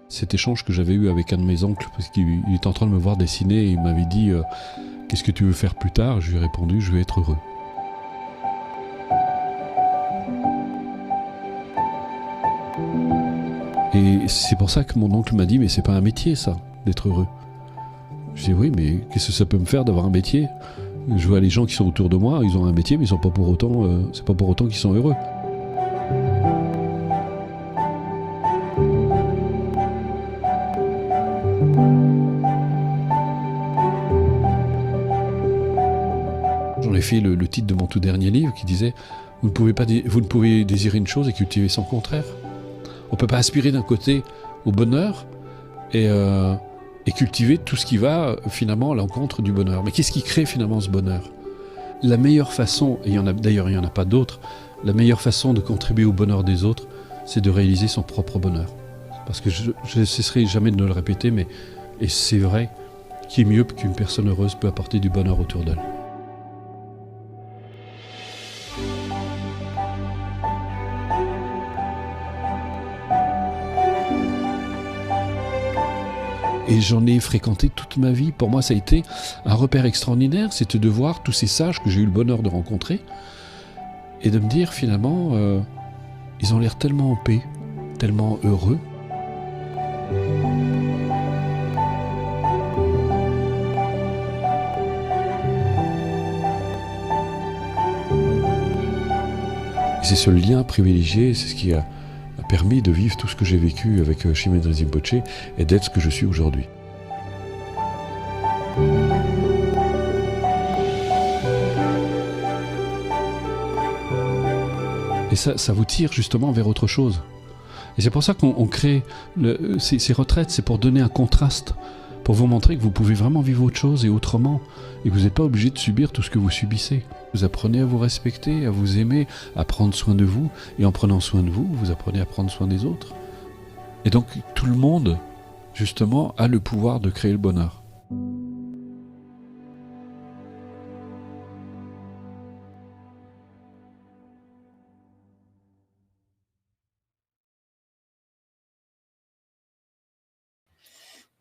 Cet échange que j'avais eu avec un de mes oncles, parce qu'il était en train de me voir dessiner et il m'avait dit qu'est-ce que tu veux faire plus tard? Je lui ai répondu je veux être heureux. Et c'est pour ça que mon oncle m'a dit mais c'est pas un métier ça, d'être heureux. Je dis oui mais qu'est-ce que ça peut me faire d'avoir un métier? Je vois les gens qui sont autour de moi, ils ont un métier mais ils sont pas pour autant, c'est pas pour autant qu'ils sont heureux. J'en ai fait le titre de mon tout dernier livre qui disait vous ne pouvez désirer une chose et cultiver son contraire. On ne peut pas aspirer d'un côté au bonheur et cultiver tout ce qui va finalement à l'encontre du bonheur. Mais qu'est-ce qui crée finalement ce bonheur? La meilleure façon, et d'ailleurs il n'y en a pas d'autre, la meilleure façon de contribuer au bonheur des autres, c'est de réaliser son propre bonheur. Parce que je ne cesserai jamais de le répéter, et c'est vrai, qui est mieux qu'une personne heureuse peut apporter du bonheur autour d'elle. Et j'en ai fréquenté toute ma vie. Pour moi, ça a été un repère extraordinaire, c'était de voir tous ces sages que j'ai eu le bonheur de rencontrer et de me dire finalement, ils ont l'air tellement en paix, tellement heureux. Et c'est ce lien privilégié, c'est ce qui a permis de vivre tout ce que j'ai vécu avec Shimon Rinpoche et d'être ce que je suis aujourd'hui. Et ça vous tire justement vers autre chose. Et c'est pour ça qu'on crée ces retraites, c'est pour donner un contraste, pour vous montrer que vous pouvez vraiment vivre autre chose et autrement, et que vous n'êtes pas obligé de subir tout ce que vous subissez. Vous apprenez à vous respecter, à vous aimer, à prendre soin de vous, et en prenant soin de vous, vous apprenez à prendre soin des autres. Et donc tout le monde, justement, a le pouvoir de créer le bonheur.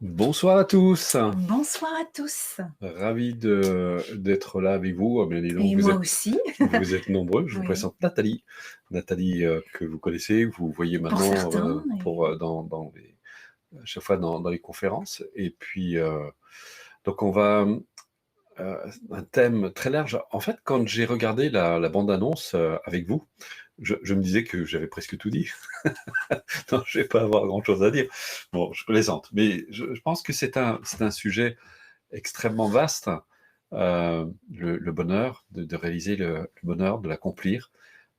Bonsoir à tous. Bonsoir à tous. Ravi d'être là avec vous. Bien évidemment, Et moi aussi. Vous êtes nombreux. Je vous Oui. présente Nathalie. Nathalie que vous connaissez, que vous voyez Pour maintenant certains, à chaque fois dans les conférences. Et puis, donc on va... un thème très large. En fait, quand j'ai regardé la bande-annonce avec vous, je me disais que j'avais presque tout dit. Non, je vais pas avoir grand-chose à dire. Bon, je plaisante. Mais je pense que c'est un sujet extrêmement vaste, le bonheur, de réaliser le bonheur, de l'accomplir,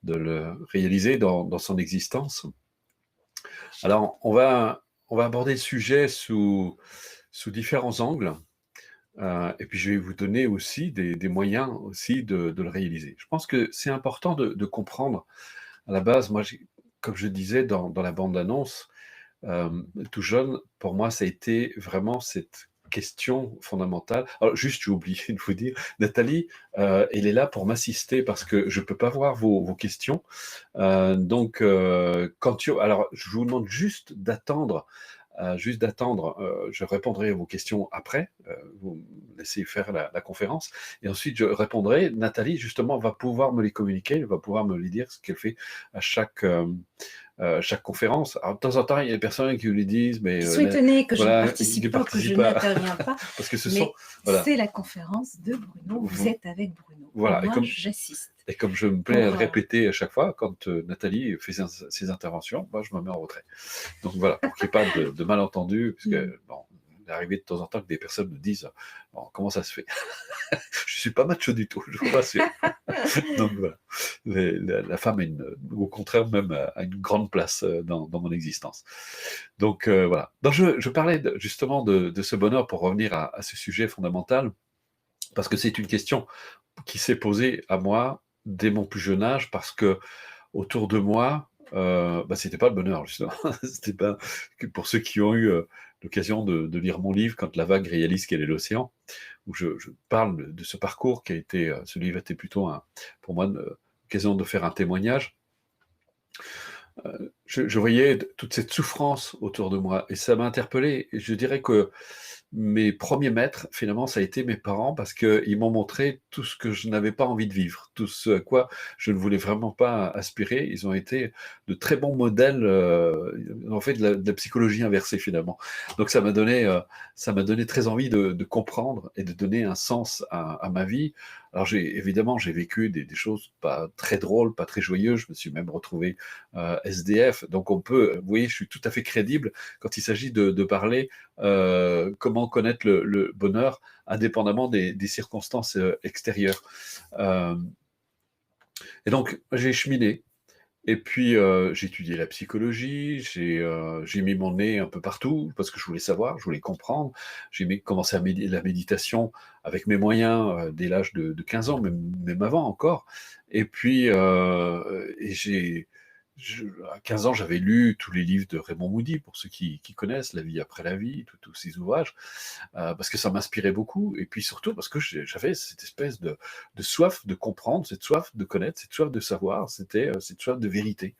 de le réaliser dans son existence. Alors, on va aborder le sujet sous différents angles, et puis je vais vous donner aussi des moyens aussi de le réaliser. Je pense que c'est important de comprendre, à la base, moi, comme je disais dans la bande-annonce, tout jeune, pour moi, ça a été vraiment cette question fondamentale. Alors juste, j'ai oublié de vous dire, Nathalie, elle est là pour m'assister parce que je peux pas voir vos questions. Donc, alors, je vous demande juste d'attendre, je répondrai à vos questions après, vous me laissez faire la conférence, et ensuite je répondrai. Nathalie, justement, va pouvoir me les communiquer, elle va pouvoir me les dire, ce qu'elle fait à chaque conférence. Alors, de temps en temps, il y a des personnes qui lui disent, mais qui sont étonnés que je ne voilà, participe pas, que je n'interviens pas. parce que Mais voilà. C'est la conférence de Bruno. Vous êtes avec Bruno. Voilà. Et moi, j'assiste. Et comme je me plais à le répéter à chaque fois, quand Nathalie fait ses interventions, moi, je me mets en retrait. Donc voilà, pour qu'il n'y ait pas de malentendus, parce que bon, il est arrivé de temps en temps que des personnes me disent bon, comment ça se fait. Je suis pas macho du tout, je vous rassure. Donc voilà, la femme, au contraire, même a une grande place dans mon existence. Donc voilà. Donc je parlais justement de ce bonheur pour revenir à ce sujet fondamental, parce que c'est une question qui s'est posée à moi dès mon plus jeune âge, parce que autour de moi, c'était pas le bonheur, justement. C'était pas que pour ceux qui ont eu l'occasion de lire mon livre, Quand la vague réalise quel est l'océan, où je parle de ce parcours qui a été, ce livre était plutôt pour moi, l'occasion de faire un témoignage. je voyais toute cette souffrance autour de moi et ça m'a interpellé. Et je dirais que mes premiers maîtres, finalement, ça a été mes parents parce qu'ils m'ont montré tout ce que je n'avais pas envie de vivre, tout ce à quoi je ne voulais vraiment pas aspirer. Ils ont été de très bons modèles, ils ont fait de la psychologie inversée finalement. Donc ça m'a donné très envie de comprendre et de donner un sens à ma vie. Alors évidemment, j'ai vécu des choses pas très drôles, pas très joyeuses. Je me suis même retrouvé SDF. Donc vous voyez, je suis tout à fait crédible quand il s'agit de parler comment connaître le bonheur indépendamment des circonstances extérieures. Euh, et donc, j'ai cheminé. Et puis, j'ai étudié la psychologie, j'ai mis mon nez un peu partout parce que je voulais savoir, je voulais comprendre. Commencé la méditation avec mes moyens dès l'âge de 15 ans, même avant encore. Et puis, à 15 ans, j'avais lu tous les livres de Raymond Moody, pour ceux qui connaissent La vie après la vie, tous ces ouvrages, parce que ça m'inspirait beaucoup, et puis surtout parce que j'avais cette espèce de soif de comprendre, cette soif de connaître, cette soif de savoir, cette soif de vérité.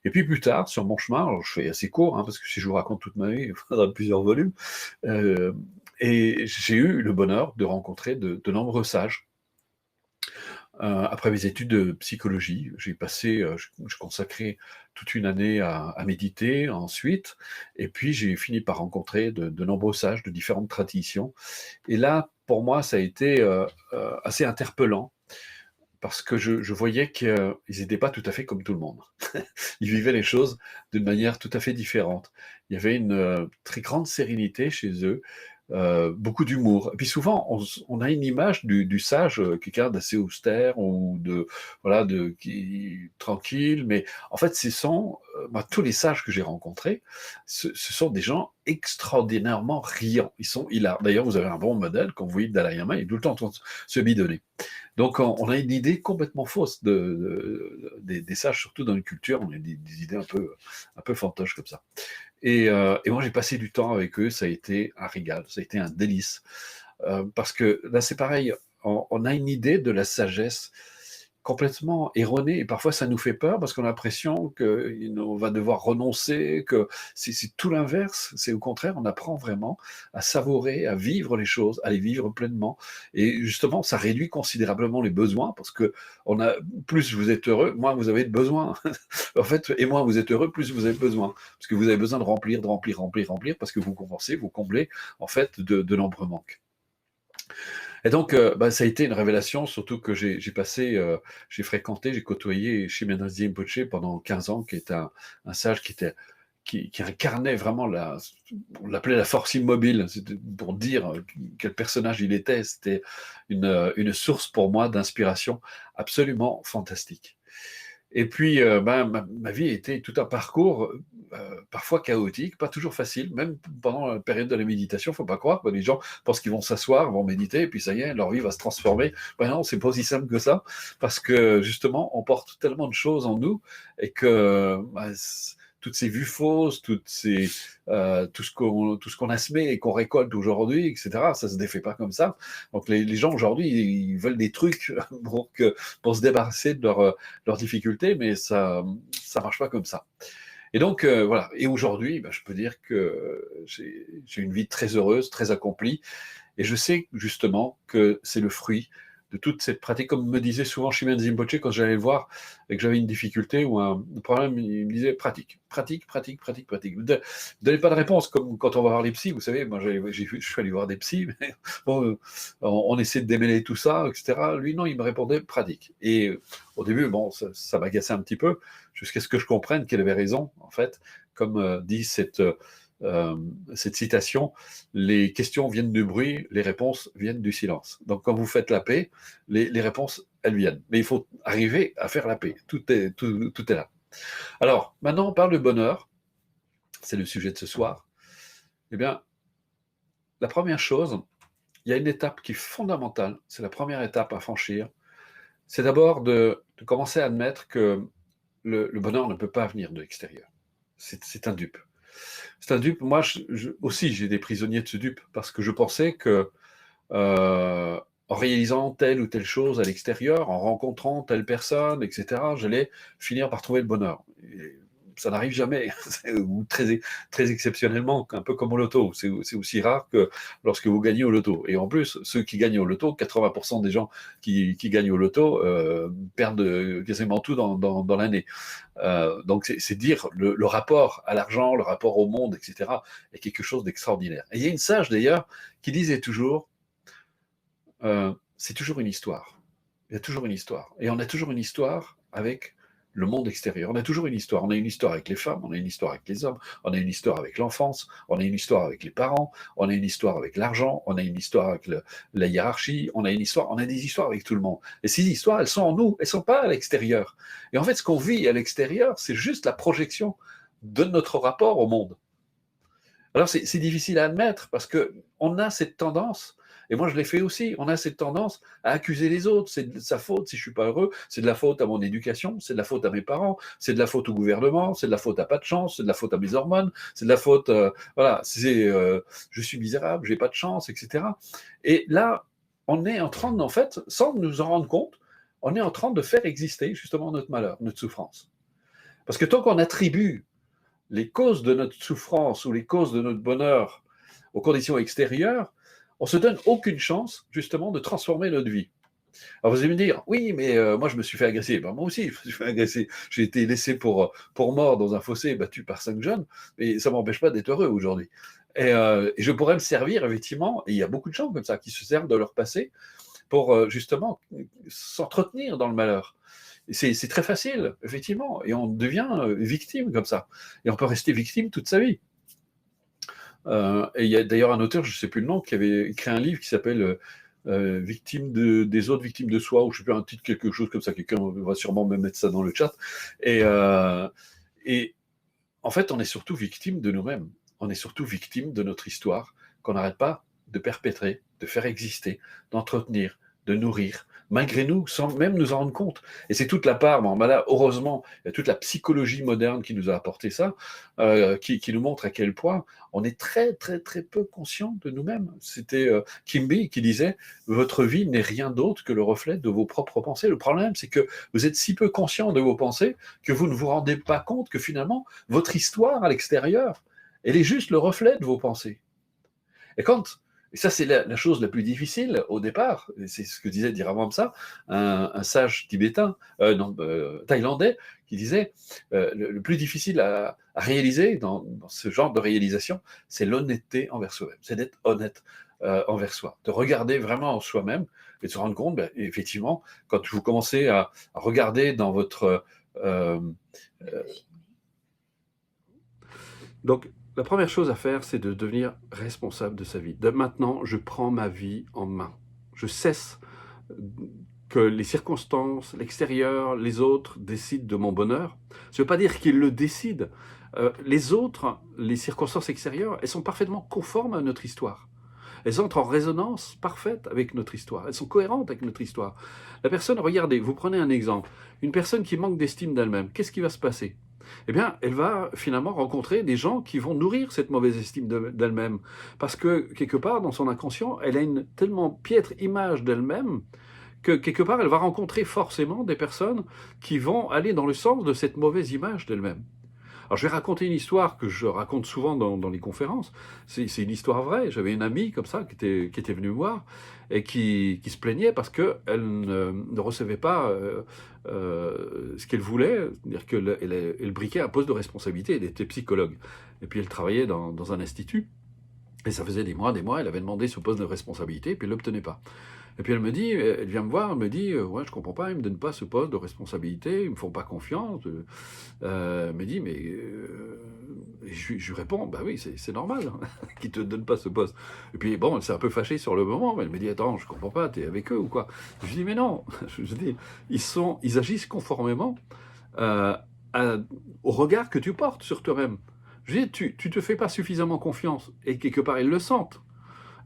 Et puis plus tard, sur mon chemin, alors je fais assez court, hein, parce que si je vous raconte toute ma vie, il faudra plusieurs volumes, euh, et j'ai eu le bonheur de rencontrer de nombreux sages. Après mes études de psychologie, je consacrais toute une année à méditer ensuite, et puis j'ai fini par rencontrer de nombreux sages de différentes traditions. Et là, pour moi, ça a été assez interpellant, parce que je voyais qu'ils n'étaient pas tout à fait comme tout le monde. Ils vivaient les choses d'une manière tout à fait différente. Il y avait une très grande sérénité chez eux, beaucoup d'humour. Et puis souvent, on a une image du sage, quelqu'un d'assez austère ou voilà, tranquille. Mais en fait, moi, tous les sages que j'ai rencontrés, ce sont des gens extraordinairement riants. Ils sont hilares. D'ailleurs, vous avez un bon modèle quand vous voyez Dalai Lama, il est tout le temps en train de se bidonner. Donc, on a une idée complètement fausse des sages, surtout dans une culture, on a des idées un peu fantoches comme ça. Et moi, j'ai passé du temps avec eux, ça a été un régal, ça a été un délice. Parce que là, c'est pareil, on a une idée de la sagesse complètement erronée, et parfois ça nous fait peur parce qu'on a l'impression qu'on va devoir renoncer, que c'est tout l'inverse, c'est au contraire, on apprend vraiment à savourer, à vivre les choses, à les vivre pleinement, et justement ça réduit considérablement les besoins, parce que plus vous êtes heureux, moins vous avez de besoins, en fait, et moins vous êtes heureux, plus vous avez besoin, parce que vous avez besoin de remplir, parce que vous compensez, vous comblez en fait de nombreux manques. Et donc, ça a été une révélation, surtout que j'ai fréquenté, j'ai côtoyé Shimenaz Rinpoché pendant 15 ans, qui est un sage qui incarnait vraiment on l'appelait la force immobile, c'était pour dire quel personnage il était. C'était une source pour moi d'inspiration absolument fantastique. Et puis, ma vie était tout un parcours, parfois chaotique, pas toujours facile, même pendant la période de la méditation. Faut pas croire que les gens pensent qu'ils vont s'asseoir, vont méditer, et puis ça y est, leur vie va se transformer. Ben non, c'est pas aussi simple que ça, parce que justement, on porte tellement de choses en nous, et que toutes ces vues fausses, tout ce qu'on a semé et qu'on récolte aujourd'hui, etc., ça se défait pas comme ça. Donc les gens aujourd'hui, ils veulent des trucs pour se débarrasser de leurs difficultés, mais ça marche pas comme ça. Et donc voilà. Et aujourd'hui, je peux dire que j'ai une vie très heureuse, très accomplie, et je sais justement que c'est le fruit de toute cette pratique. Comme me disait souvent Shimen Rinpoche quand j'allais le voir et que j'avais une difficulté ou un problème, il me disait pratique. Donnez pas de réponse, comme quand on va voir les psys, vous savez, moi je suis allé voir des psys, mais bon, on essaie de démêler tout ça, etc. Lui, non, il me répondait pratique. Et au début, bon, ça m'agaçait un petit peu, jusqu'à ce que je comprenne qu'il avait raison, en fait, comme dit cette citation, les questions viennent du bruit, les réponses viennent du silence. Donc quand vous faites la paix, les réponses, elles viennent. Mais il faut arriver à faire la paix. Tout est là. Alors, maintenant, on parle de bonheur. C'est le sujet de ce soir. Eh bien, la première chose, il y a une étape qui est fondamentale. C'est la première étape à franchir. C'est d'abord de commencer à admettre que le bonheur ne peut pas venir de l'extérieur. C'est un dupe. C'est un dupe. Moi aussi, j'ai des prisonniers de ce dupe, parce que je pensais que en réalisant telle ou telle chose à l'extérieur, en rencontrant telle personne, etc., j'allais finir par trouver le bonheur. Et ça n'arrive jamais, ou très exceptionnellement, un peu comme au loto. C'est aussi rare que lorsque vous gagnez au loto. Et en plus, ceux qui gagnent au loto, 80% des gens qui gagnent au loto perdent quasiment tout dans l'année. Donc c'est dire le rapport à l'argent, le rapport au monde, etc., est quelque chose d'extraordinaire. Et il y a une sage d'ailleurs qui disait toujours, c'est toujours une histoire. Il y a toujours une histoire. Et on a toujours une histoire avec le monde extérieur. On a toujours une histoire. On a une histoire avec les femmes, on a une histoire avec les hommes, on a une histoire avec l'enfance, on a une histoire avec les parents, on a une histoire avec l'argent, on a une histoire avec la hiérarchie, on a des histoires avec tout le monde. Et ces histoires, elles sont en nous, elles ne sont pas à l'extérieur. Et en fait, ce qu'on vit à l'extérieur, c'est juste la projection de notre rapport au monde. Alors c'est difficile à admettre parce qu'on a cette tendance, et moi je l'ai fait aussi, on a cette tendance à accuser les autres. C'est de sa faute si je ne suis pas heureux, c'est de la faute à mon éducation, c'est de la faute à mes parents, c'est de la faute au gouvernement, c'est de la faute à pas de chance, c'est de la faute à mes hormones, c'est de la faute, voilà, je suis misérable, j'ai pas de chance, etc. Et là, on est en train, en fait, sans nous en rendre compte, on est en train de faire exister justement notre malheur, notre souffrance. Parce que tant qu'on attribue les causes de notre souffrance ou les causes de notre bonheur aux conditions extérieures, on ne se donne aucune chance, justement, de transformer notre vie. Alors vous allez me dire, oui, mais moi je me suis fait agresser. Ben, moi aussi, je me suis fait agresser. J'ai été laissé pour mort dans un fossé battu par 5 jeunes, mais ça ne m'empêche pas d'être heureux aujourd'hui. Et je pourrais me servir, effectivement, et il y a beaucoup de gens comme ça qui se servent de leur passé pour justement s'entretenir dans le malheur. C'est très facile, effectivement, et on devient victime comme ça. Et on peut rester victime toute sa vie. Et il y a d'ailleurs un auteur, je ne sais plus le nom, qui avait écrit un livre qui s'appelle Victime des autres, victime de soi, ou je ne sais plus, un titre, quelque chose comme ça. Quelqu'un va sûrement me mettre ça dans le chat. Et en fait, on est surtout victime de nous-mêmes. On est surtout victime de notre histoire qu'on n'arrête pas de perpétrer, de faire exister, d'entretenir, de nourrir, malgré nous, sans même nous en rendre compte. Et c'est toute la part, bon, là, heureusement, il y a toute la psychologie moderne qui nous a apporté ça, qui nous montre à quel point on est très, très, très peu conscient de nous-mêmes. C'était Kimby qui disait « Votre vie n'est rien d'autre que le reflet de vos propres pensées. Le problème, c'est que vous êtes si peu conscient de vos pensées que vous ne vous rendez pas compte que finalement, votre histoire à l'extérieur, elle est juste le reflet de vos pensées. » Et ça, c'est la chose la plus difficile au départ. C'est ce que disait Dhiravamsa, un sage tibétain, thaïlandais, qui disait le plus difficile à réaliser dans ce genre de réalisation, c'est l'honnêteté envers soi-même. C'est d'être honnête envers soi, de regarder vraiment en soi-même et de se rendre compte, effectivement, quand vous commencez à regarder dans votre... Donc, la première chose à faire, c'est de devenir responsable de sa vie. De maintenant, je prends ma vie en main. Je cesse que les circonstances, l'extérieur, les autres décident de mon bonheur. Ça ne veut pas dire qu'ils le décident. Les autres, les circonstances extérieures, elles sont parfaitement conformes à notre histoire. Elles entrent en résonance parfaite avec notre histoire. Elles sont cohérentes avec notre histoire. La personne, regardez, vous prenez un exemple. Une personne qui manque d'estime d'elle-même, qu'est-ce qui va se passer ? Eh bien, elle va finalement rencontrer des gens qui vont nourrir cette mauvaise estime d'elle-même. Parce que, quelque part, dans son inconscient, elle a une tellement piètre image d'elle-même que, quelque part, elle va rencontrer forcément des personnes qui vont aller dans le sens de cette mauvaise image d'elle-même. Alors, je vais raconter une histoire que je raconte souvent dans les conférences. C'est une histoire vraie. J'avais une amie comme ça qui était venue me voir et qui se plaignait parce qu'elle ne recevait pas ce qu'elle voulait. C'est-à-dire qu'elle briquait un poste de responsabilité. Elle était psychologue. Et puis, elle travaillait dans un institut. Et ça faisait des mois, elle avait demandé ce poste de responsabilité et puis elle ne l'obtenait pas. Et puis elle vient me voir, elle me dit ouais, je comprends pas, ils me donnent pas ce poste de responsabilité, ils me font pas confiance. Elle me dit je lui réponds bah oui, c'est normal qu'ils te donnent pas ce poste. Et puis bon, elle s'est un peu fâchée sur le moment, mais elle me dit attends, je comprends pas, t'es avec eux ou quoi? Je lui dis mais non, je dis ils agissent conformément au regard que tu portes sur toi-même. Je dis tu te fais pas suffisamment confiance et quelque part ils le sentent.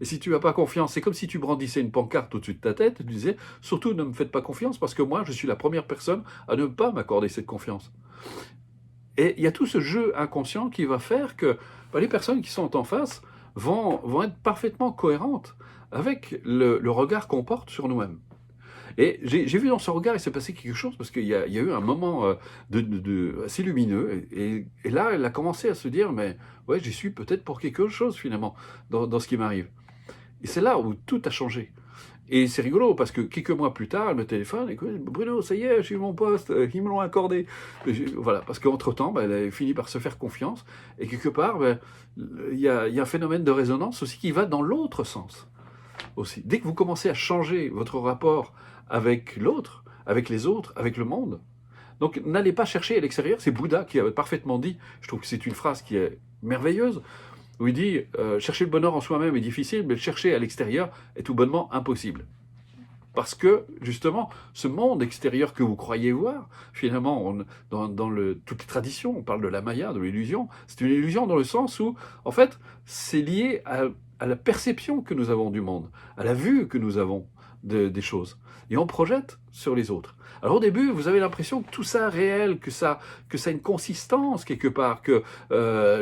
Et si tu n'as pas confiance, c'est comme si tu brandissais une pancarte au-dessus de ta tête et tu disais « Surtout, ne me faites pas confiance parce que moi, je suis la première personne à ne pas m'accorder cette confiance. » Et il y a tout ce jeu inconscient qui va faire que les personnes qui sont en face vont être parfaitement cohérentes avec le regard qu'on porte sur nous-mêmes. Et j'ai vu dans son regard, il s'est passé quelque chose, parce qu'il y a eu un moment assez lumineux, et là, elle a commencé à se dire, mais ouais, j'y suis peut-être pour quelque chose, finalement, dans ce qui m'arrive. Et c'est là où tout a changé. Et c'est rigolo, parce que quelques mois plus tard, elle me téléphone, et écoute, Bruno, ça y est, j'ai eu mon poste, ils me l'ont accordé. Voilà, parce qu'entre-temps, elle a fini par se faire confiance, et quelque part, il y a un phénomène de résonance aussi qui va dans l'autre sens. Aussi. Dès que vous commencez à changer votre rapport avec l'autre, avec les autres, avec le monde, donc n'allez pas chercher à l'extérieur. C'est Bouddha qui avait parfaitement dit, je trouve que c'est une phrase qui est merveilleuse, où il dit chercher le bonheur en soi-même est difficile, mais le chercher à l'extérieur est tout bonnement impossible. Parce que, justement, ce monde extérieur que vous croyez voir, finalement, dans toutes les traditions, on parle de la Maya, de l'illusion, c'est une illusion dans le sens où, en fait, c'est lié à la perception que nous avons du monde, à la vue que nous avons des choses. Et on projette sur les autres. Alors au début, vous avez l'impression que tout ça est réel, que ça a une consistance quelque part, que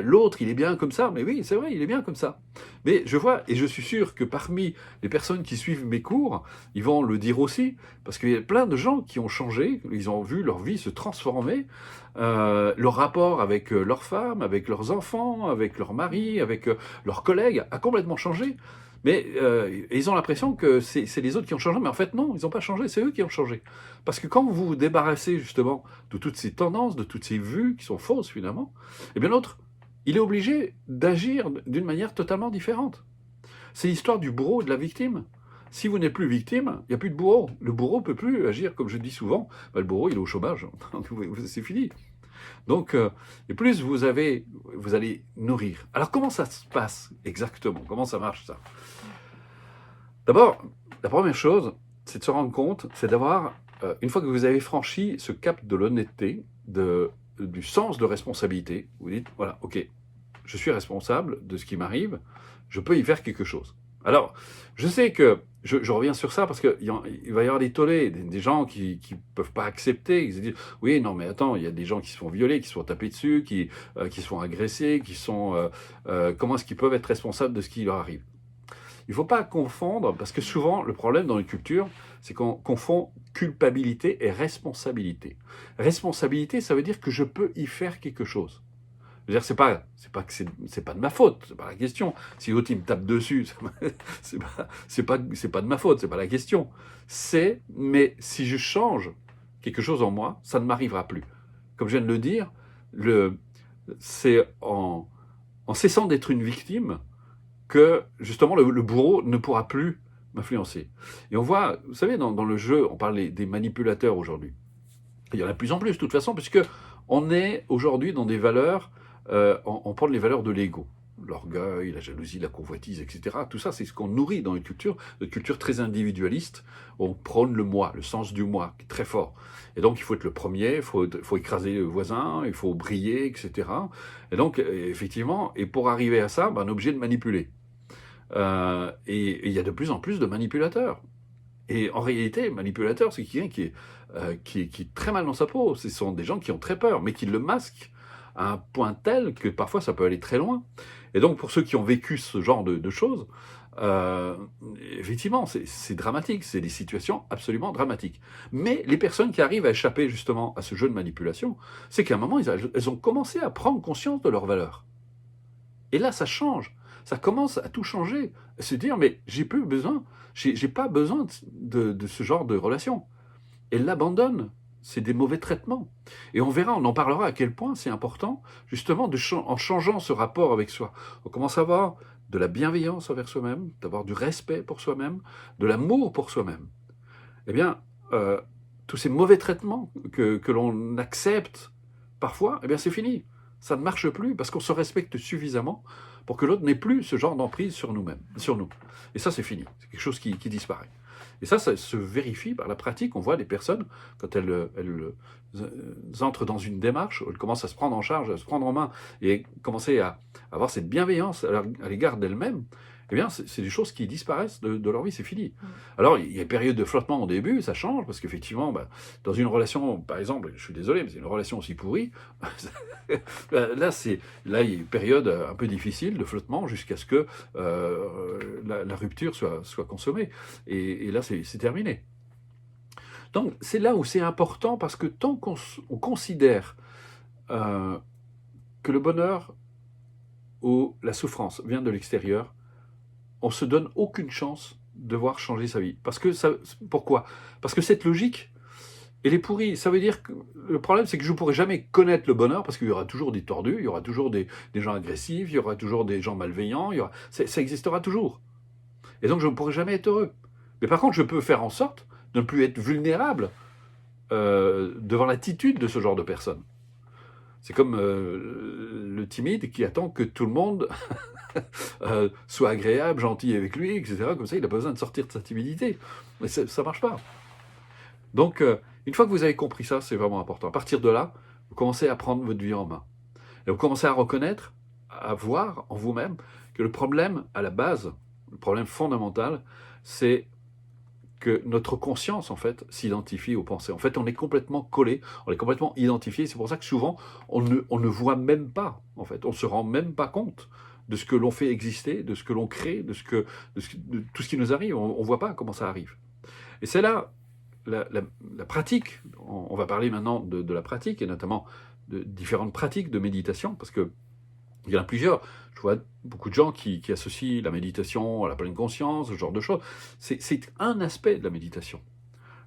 l'autre, il est bien comme ça. Mais oui, c'est vrai, il est bien comme ça. Mais je vois, et je suis sûr que parmi les personnes qui suivent mes cours, ils vont le dire aussi, parce qu'il y a plein de gens qui ont changé, ils ont vu leur vie se transformer, leur rapport avec leurs femmes, avec leurs enfants, avec leurs maris, avec leurs collègues a complètement changé. Mais ils ont l'impression que c'est les autres qui ont changé, mais en fait non, ils n'ont pas changé, c'est eux qui ont changé. Parce que quand vous vous débarrassez justement de toutes ces tendances, de toutes ces vues qui sont fausses finalement, eh bien l'autre, il est obligé d'agir d'une manière totalement différente. C'est l'histoire du bourreau et de la victime. Si vous n'êtes plus victime, il n'y a plus de bourreau. Le bourreau ne peut plus agir, comme je dis souvent, le bourreau il est au chômage, c'est fini. Donc, et plus vous allez nourrir. Alors, comment ça se passe exactement? Comment ça marche, ça? D'abord, la première chose, c'est de se rendre compte, c'est d'avoir, une fois que vous avez franchi ce cap de l'honnêteté, du sens de responsabilité, vous dites, voilà, ok, je suis responsable de ce qui m'arrive, je peux y faire quelque chose. Alors, je sais que, je reviens sur ça parce qu'il va y avoir des tollés, des gens qui ne peuvent pas accepter, ils se disent, oui, non, mais attends, il y a des gens qui se font violer, qui se font taper dessus, qui se font agresser, comment est-ce qu'ils peuvent être responsables de ce qui leur arrive? Il ne faut pas confondre, parce que souvent, le problème dans les cultures, c'est qu'on confond culpabilité et responsabilité. Responsabilité, ça veut dire que je peux y faire quelque chose. Je veux dire, c'est pas de ma faute, c'est pas la question. Si l'autre il me tape dessus, c'est pas de ma faute, c'est pas la question. Mais si je change quelque chose en moi, ça ne m'arrivera plus. Comme je viens de le dire, c'est en cessant d'être une victime que justement le bourreau ne pourra plus m'influencer. Et on voit, vous savez, dans le jeu, on parle des manipulateurs aujourd'hui. Il y en a de plus en plus, de toute façon, puisque on est aujourd'hui dans des valeurs, on prend les valeurs de l'ego. L'orgueil, la jalousie, la convoitise, etc. Tout ça, c'est ce qu'on nourrit dans une culture très individualiste. On prône le moi, le sens du moi, qui est très fort. Et donc, il faut être le premier, il faut écraser le voisin, il faut briller, etc. Et donc, effectivement, et pour arriver à ça, on est obligé de manipuler. Et il y a de plus en plus de manipulateurs. Et en réalité, manipulateur, c'est quelqu'un qui est très mal dans sa peau. Ce sont des gens qui ont très peur, mais qui le masquent à un point tel que parfois ça peut aller très loin. Et donc, pour ceux qui ont vécu ce genre de choses, effectivement, c'est dramatique, c'est des situations absolument dramatiques. Mais les personnes qui arrivent à échapper justement à ce jeu de manipulation, c'est qu'à un moment, elles ont commencé à prendre conscience de leurs valeurs. Et là, ça change. Ça commence à tout changer. À se dire, mais j'ai pas besoin de ce genre de relation. Elle l'abandonne. C'est des mauvais traitements. Et on verra, on en parlera à quel point c'est important, justement, en changeant ce rapport avec soi. On commence à avoir de la bienveillance envers soi-même, d'avoir du respect pour soi-même, de l'amour pour soi-même. Eh bien, tous ces mauvais traitements que l'on accepte parfois, eh bien, c'est fini. Ça ne marche plus parce qu'on se respecte suffisamment pour que l'autre n'ait plus ce genre d'emprise sur nous. Et ça, c'est fini. C'est quelque chose qui disparaît. Et ça se vérifie par la pratique. On voit les personnes, quand elles entrent dans une démarche, elles commencent à se prendre en charge, à se prendre en main, et commencer à avoir cette bienveillance à l'égard d'elles-mêmes, eh bien, c'est des choses qui disparaissent de leur vie, c'est fini. Alors, il y a une période de flottement au début, ça change, parce qu'effectivement, dans une relation, par exemple, je suis désolé, mais c'est une relation aussi pourrie, là, il y a une période un peu difficile de flottement jusqu'à ce que la rupture soit consommée. Et là, c'est terminé. Donc, c'est là où c'est important, parce que tant qu'on considère que le bonheur ou la souffrance vient de l'extérieur, on se donne aucune chance de voir changer sa vie. Pourquoi? Parce que cette logique, elle est pourrie. Ça veut dire que le problème, c'est que je ne pourrai jamais connaître le bonheur, parce qu'il y aura toujours des tordus, il y aura toujours des gens agressifs, il y aura toujours des gens malveillants, ça existera toujours. Et donc, je ne pourrai jamais être heureux. Mais par contre, je peux faire en sorte de ne plus être vulnérable devant l'attitude de ce genre de personnes. C'est comme le timide qui attend que tout le monde soit agréable, gentil avec lui, etc. Comme ça, il n'a pas besoin de sortir de sa timidité. Mais ça ne marche pas. Donc, une fois que vous avez compris ça, c'est vraiment important. À partir de là, vous commencez à prendre votre vie en main. Et vous commencez à reconnaître, à voir en vous-même que le problème, à la base, le problème fondamental, c'est que notre conscience, en fait, s'identifie aux pensées. En fait, on est complètement collé, on est complètement identifié. C'est pour ça que souvent, on ne voit même pas, en fait. On ne se rend même pas compte de ce que l'on fait exister, de ce que l'on crée, de tout ce qui nous arrive. On ne voit pas comment ça arrive. Et c'est là la pratique. On va parler maintenant de la pratique, et notamment de différentes pratiques de méditation, parce que il y en a plusieurs. Je vois beaucoup de gens qui associent la méditation à la pleine conscience, ce genre de choses. C'est un aspect de la méditation.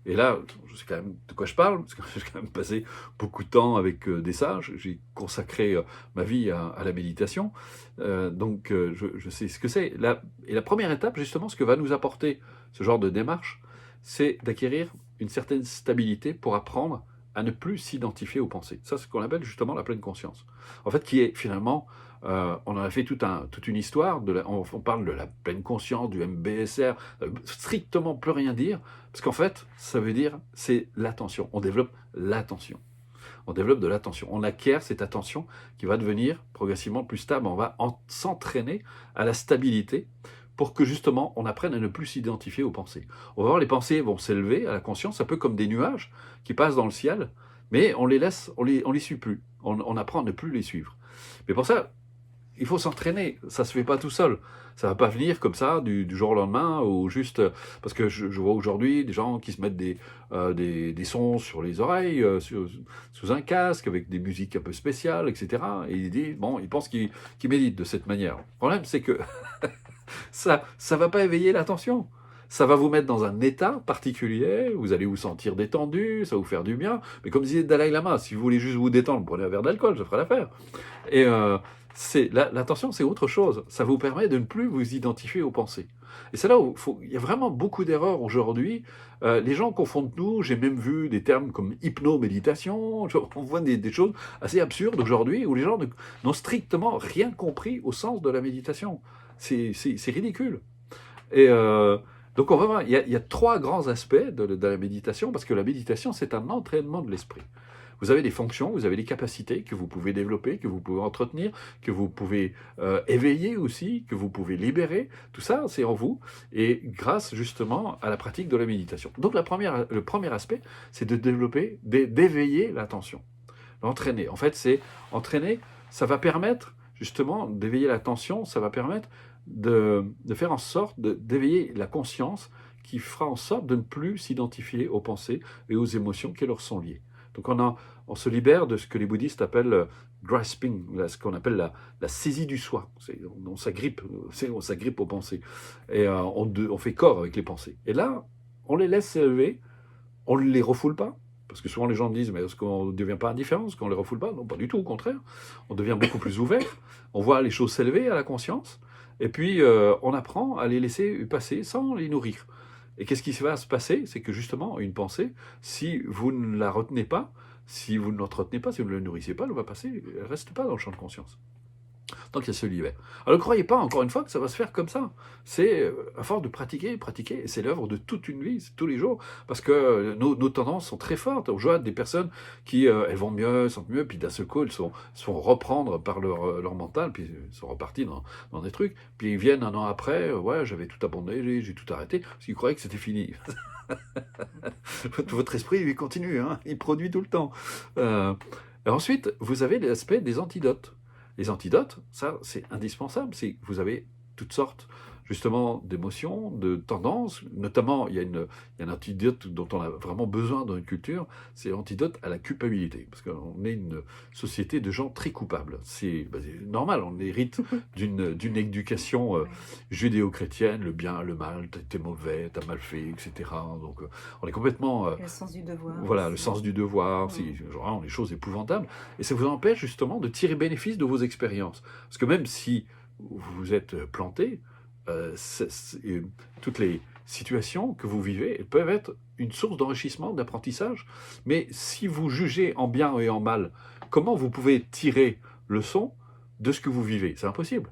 Et là, je sais quand même de quoi je parle, parce que j'ai quand même passé beaucoup de temps avec des sages. J'ai consacré ma vie à la méditation. Donc, je sais ce que c'est. Et la première étape, justement, ce que va nous apporter ce genre de démarche, c'est d'acquérir une certaine stabilité pour apprendre à ne plus s'identifier aux pensées. Ça, c'est ce qu'on appelle justement la pleine conscience. En fait, qui est finalement, on en a fait toute une histoire, on parle de la pleine conscience, du MBSR, strictement plus rien dire, parce qu'en fait, ça veut dire, c'est l'attention. On développe l'attention. On développe de l'attention. On acquiert cette attention qui va devenir progressivement plus stable. On va s'entraîner à la stabilité pour que justement on apprenne à ne plus s'identifier aux pensées. On va voir, les pensées vont s'élever à la conscience, un peu comme des nuages qui passent dans le ciel, mais on les laisse, on les suit plus. On apprend à ne plus les suivre. Mais pour ça, il faut s'entraîner. Ça se fait pas tout seul. Ça va pas venir comme ça du jour au lendemain, ou juste parce que je vois aujourd'hui des gens qui se mettent des sons sur les oreilles, sous un casque, avec des musiques un peu spéciales, etc. Et ils pensent qu'ils méditent de cette manière. Le problème, c'est que ça va pas éveiller l'attention. Ça va vous mettre dans un état particulier, vous allez vous sentir détendu, ça va vous faire du bien. Mais comme disait Dalai Lama, si vous voulez juste vous détendre, prenez un verre d'alcool, ça fera l'affaire. Et l'attention, c'est autre chose. Ça vous permet de ne plus vous identifier aux pensées. Et c'est là où il y a vraiment beaucoup d'erreurs aujourd'hui. Les gens confondent tout. J'ai même vu des termes comme hypno-méditation. On voit des choses assez absurdes aujourd'hui où les gens n'ont strictement rien compris au sens de la méditation. C'est ridicule. Et donc on va voir, il y a trois grands aspects de la méditation, parce que la méditation, c'est un entraînement de l'esprit. Vous avez des fonctions, vous avez des capacités que vous pouvez développer, que vous pouvez entretenir, que vous pouvez éveiller aussi, que vous pouvez libérer. Tout ça, c'est en vous, et grâce justement à la pratique de la méditation. Donc le premier aspect, c'est de développer, d'éveiller l'attention. L'entraîner. En fait, c'est entraîner, ça va permettre justement d'éveiller l'attention, ça va permettre de faire en sorte d'éveiller la conscience, qui fera en sorte de ne plus s'identifier aux pensées et aux émotions qui leur sont liées. Donc on se libère de ce que les bouddhistes appellent grasping, ce qu'on appelle la saisie du soi. On s'agrippe aux pensées. Et on fait corps avec les pensées. Et là, on les laisse s'élever, on ne les refoule pas. Parce que souvent les gens me disent, mais est-ce qu'on ne devient pas indifférent, est-ce qu'on ne les refoule pas? Non, pas du tout, au contraire. On devient beaucoup plus ouvert, on voit les choses s'élever à la conscience, et puis on apprend à les laisser passer sans les nourrir. Et qu'est-ce qui va se passer? C'est que justement, une pensée, si vous ne la retenez pas, si vous ne l'entretenez pas, si vous ne la nourrissez pas, elle va passer, elle ne reste pas dans le champ de conscience. Donc il se libère. Alors ne croyez pas, encore une fois, que ça va se faire comme ça. C'est à force de pratiquer, et c'est l'œuvre de toute une vie, c'est tous les jours, parce que nos tendances sont très fortes. Je vois des personnes qui, elles vont mieux, sentent mieux, puis d'un seul coup, elles se font reprendre par leur mental, puis elles sont reparties dans des trucs, puis ils viennent un an après, ouais, j'avais tout abandonné, j'ai tout arrêté, parce qu'ils croyaient que c'était fini. Votre esprit, il continue, hein, il produit tout le temps. Ensuite, vous avez l'aspect des antidotes. Les antidotes, ça, c'est indispensable. Vous avez toutes sortes justement d'émotions, de tendances. Notamment, il y a un antidote dont on a vraiment besoin dans une culture, c'est l'antidote à la culpabilité. Parce qu'on est une société de gens très coupables. C'est normal, on hérite d'une éducation Ouais. judéo-chrétienne, le bien, le mal, t'es mauvais, t'as mal fait, etc. Donc on est complètement... Le sens du devoir. voilà, le aussi. sens du devoir, Mm. c'est vraiment des choses épouvantables. Et ça vous empêche justement de tirer bénéfice de vos expériences. Parce que même si vous êtes planté, toutes les situations que vous vivez, elles peuvent être une source d'enrichissement, d'apprentissage. Mais si vous jugez en bien et en mal, comment vous pouvez tirer leçon de ce que vous vivez? C'est impossible.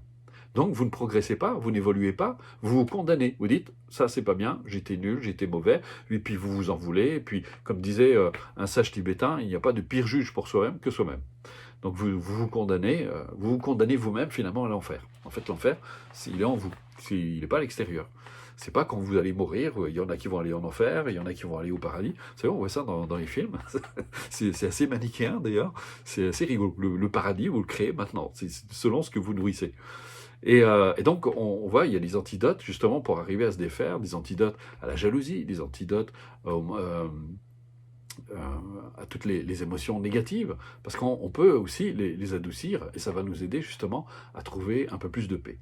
Donc vous ne progressez pas, vous n'évoluez pas, vous vous condamnez. Vous dites, ça c'est pas bien, j'étais nul, j'étais mauvais, et puis vous vous en voulez. Et puis, comme disait un sage tibétain, il n'y a pas de pire juge pour soi-même que soi-même. Donc vous condamnez vous-même finalement à l'enfer. En fait, l'enfer, il est en vous, il n'est pas à l'extérieur. C'est pas quand vous allez mourir, il y en a qui vont aller en enfer, il y en a qui vont aller au paradis. Vous savez, on voit ça dans les films. C'est assez manichéen d'ailleurs, c'est assez rigolo. Le paradis, vous le créez maintenant, c'est selon ce que vous nourrissez. Et donc, on voit, il y a des antidotes, justement, pour arriver à se défaire, des antidotes à la jalousie, des antidotes à toutes les émotions négatives, parce qu'on peut aussi les adoucir, et ça va nous aider, justement, à trouver un peu plus de paix.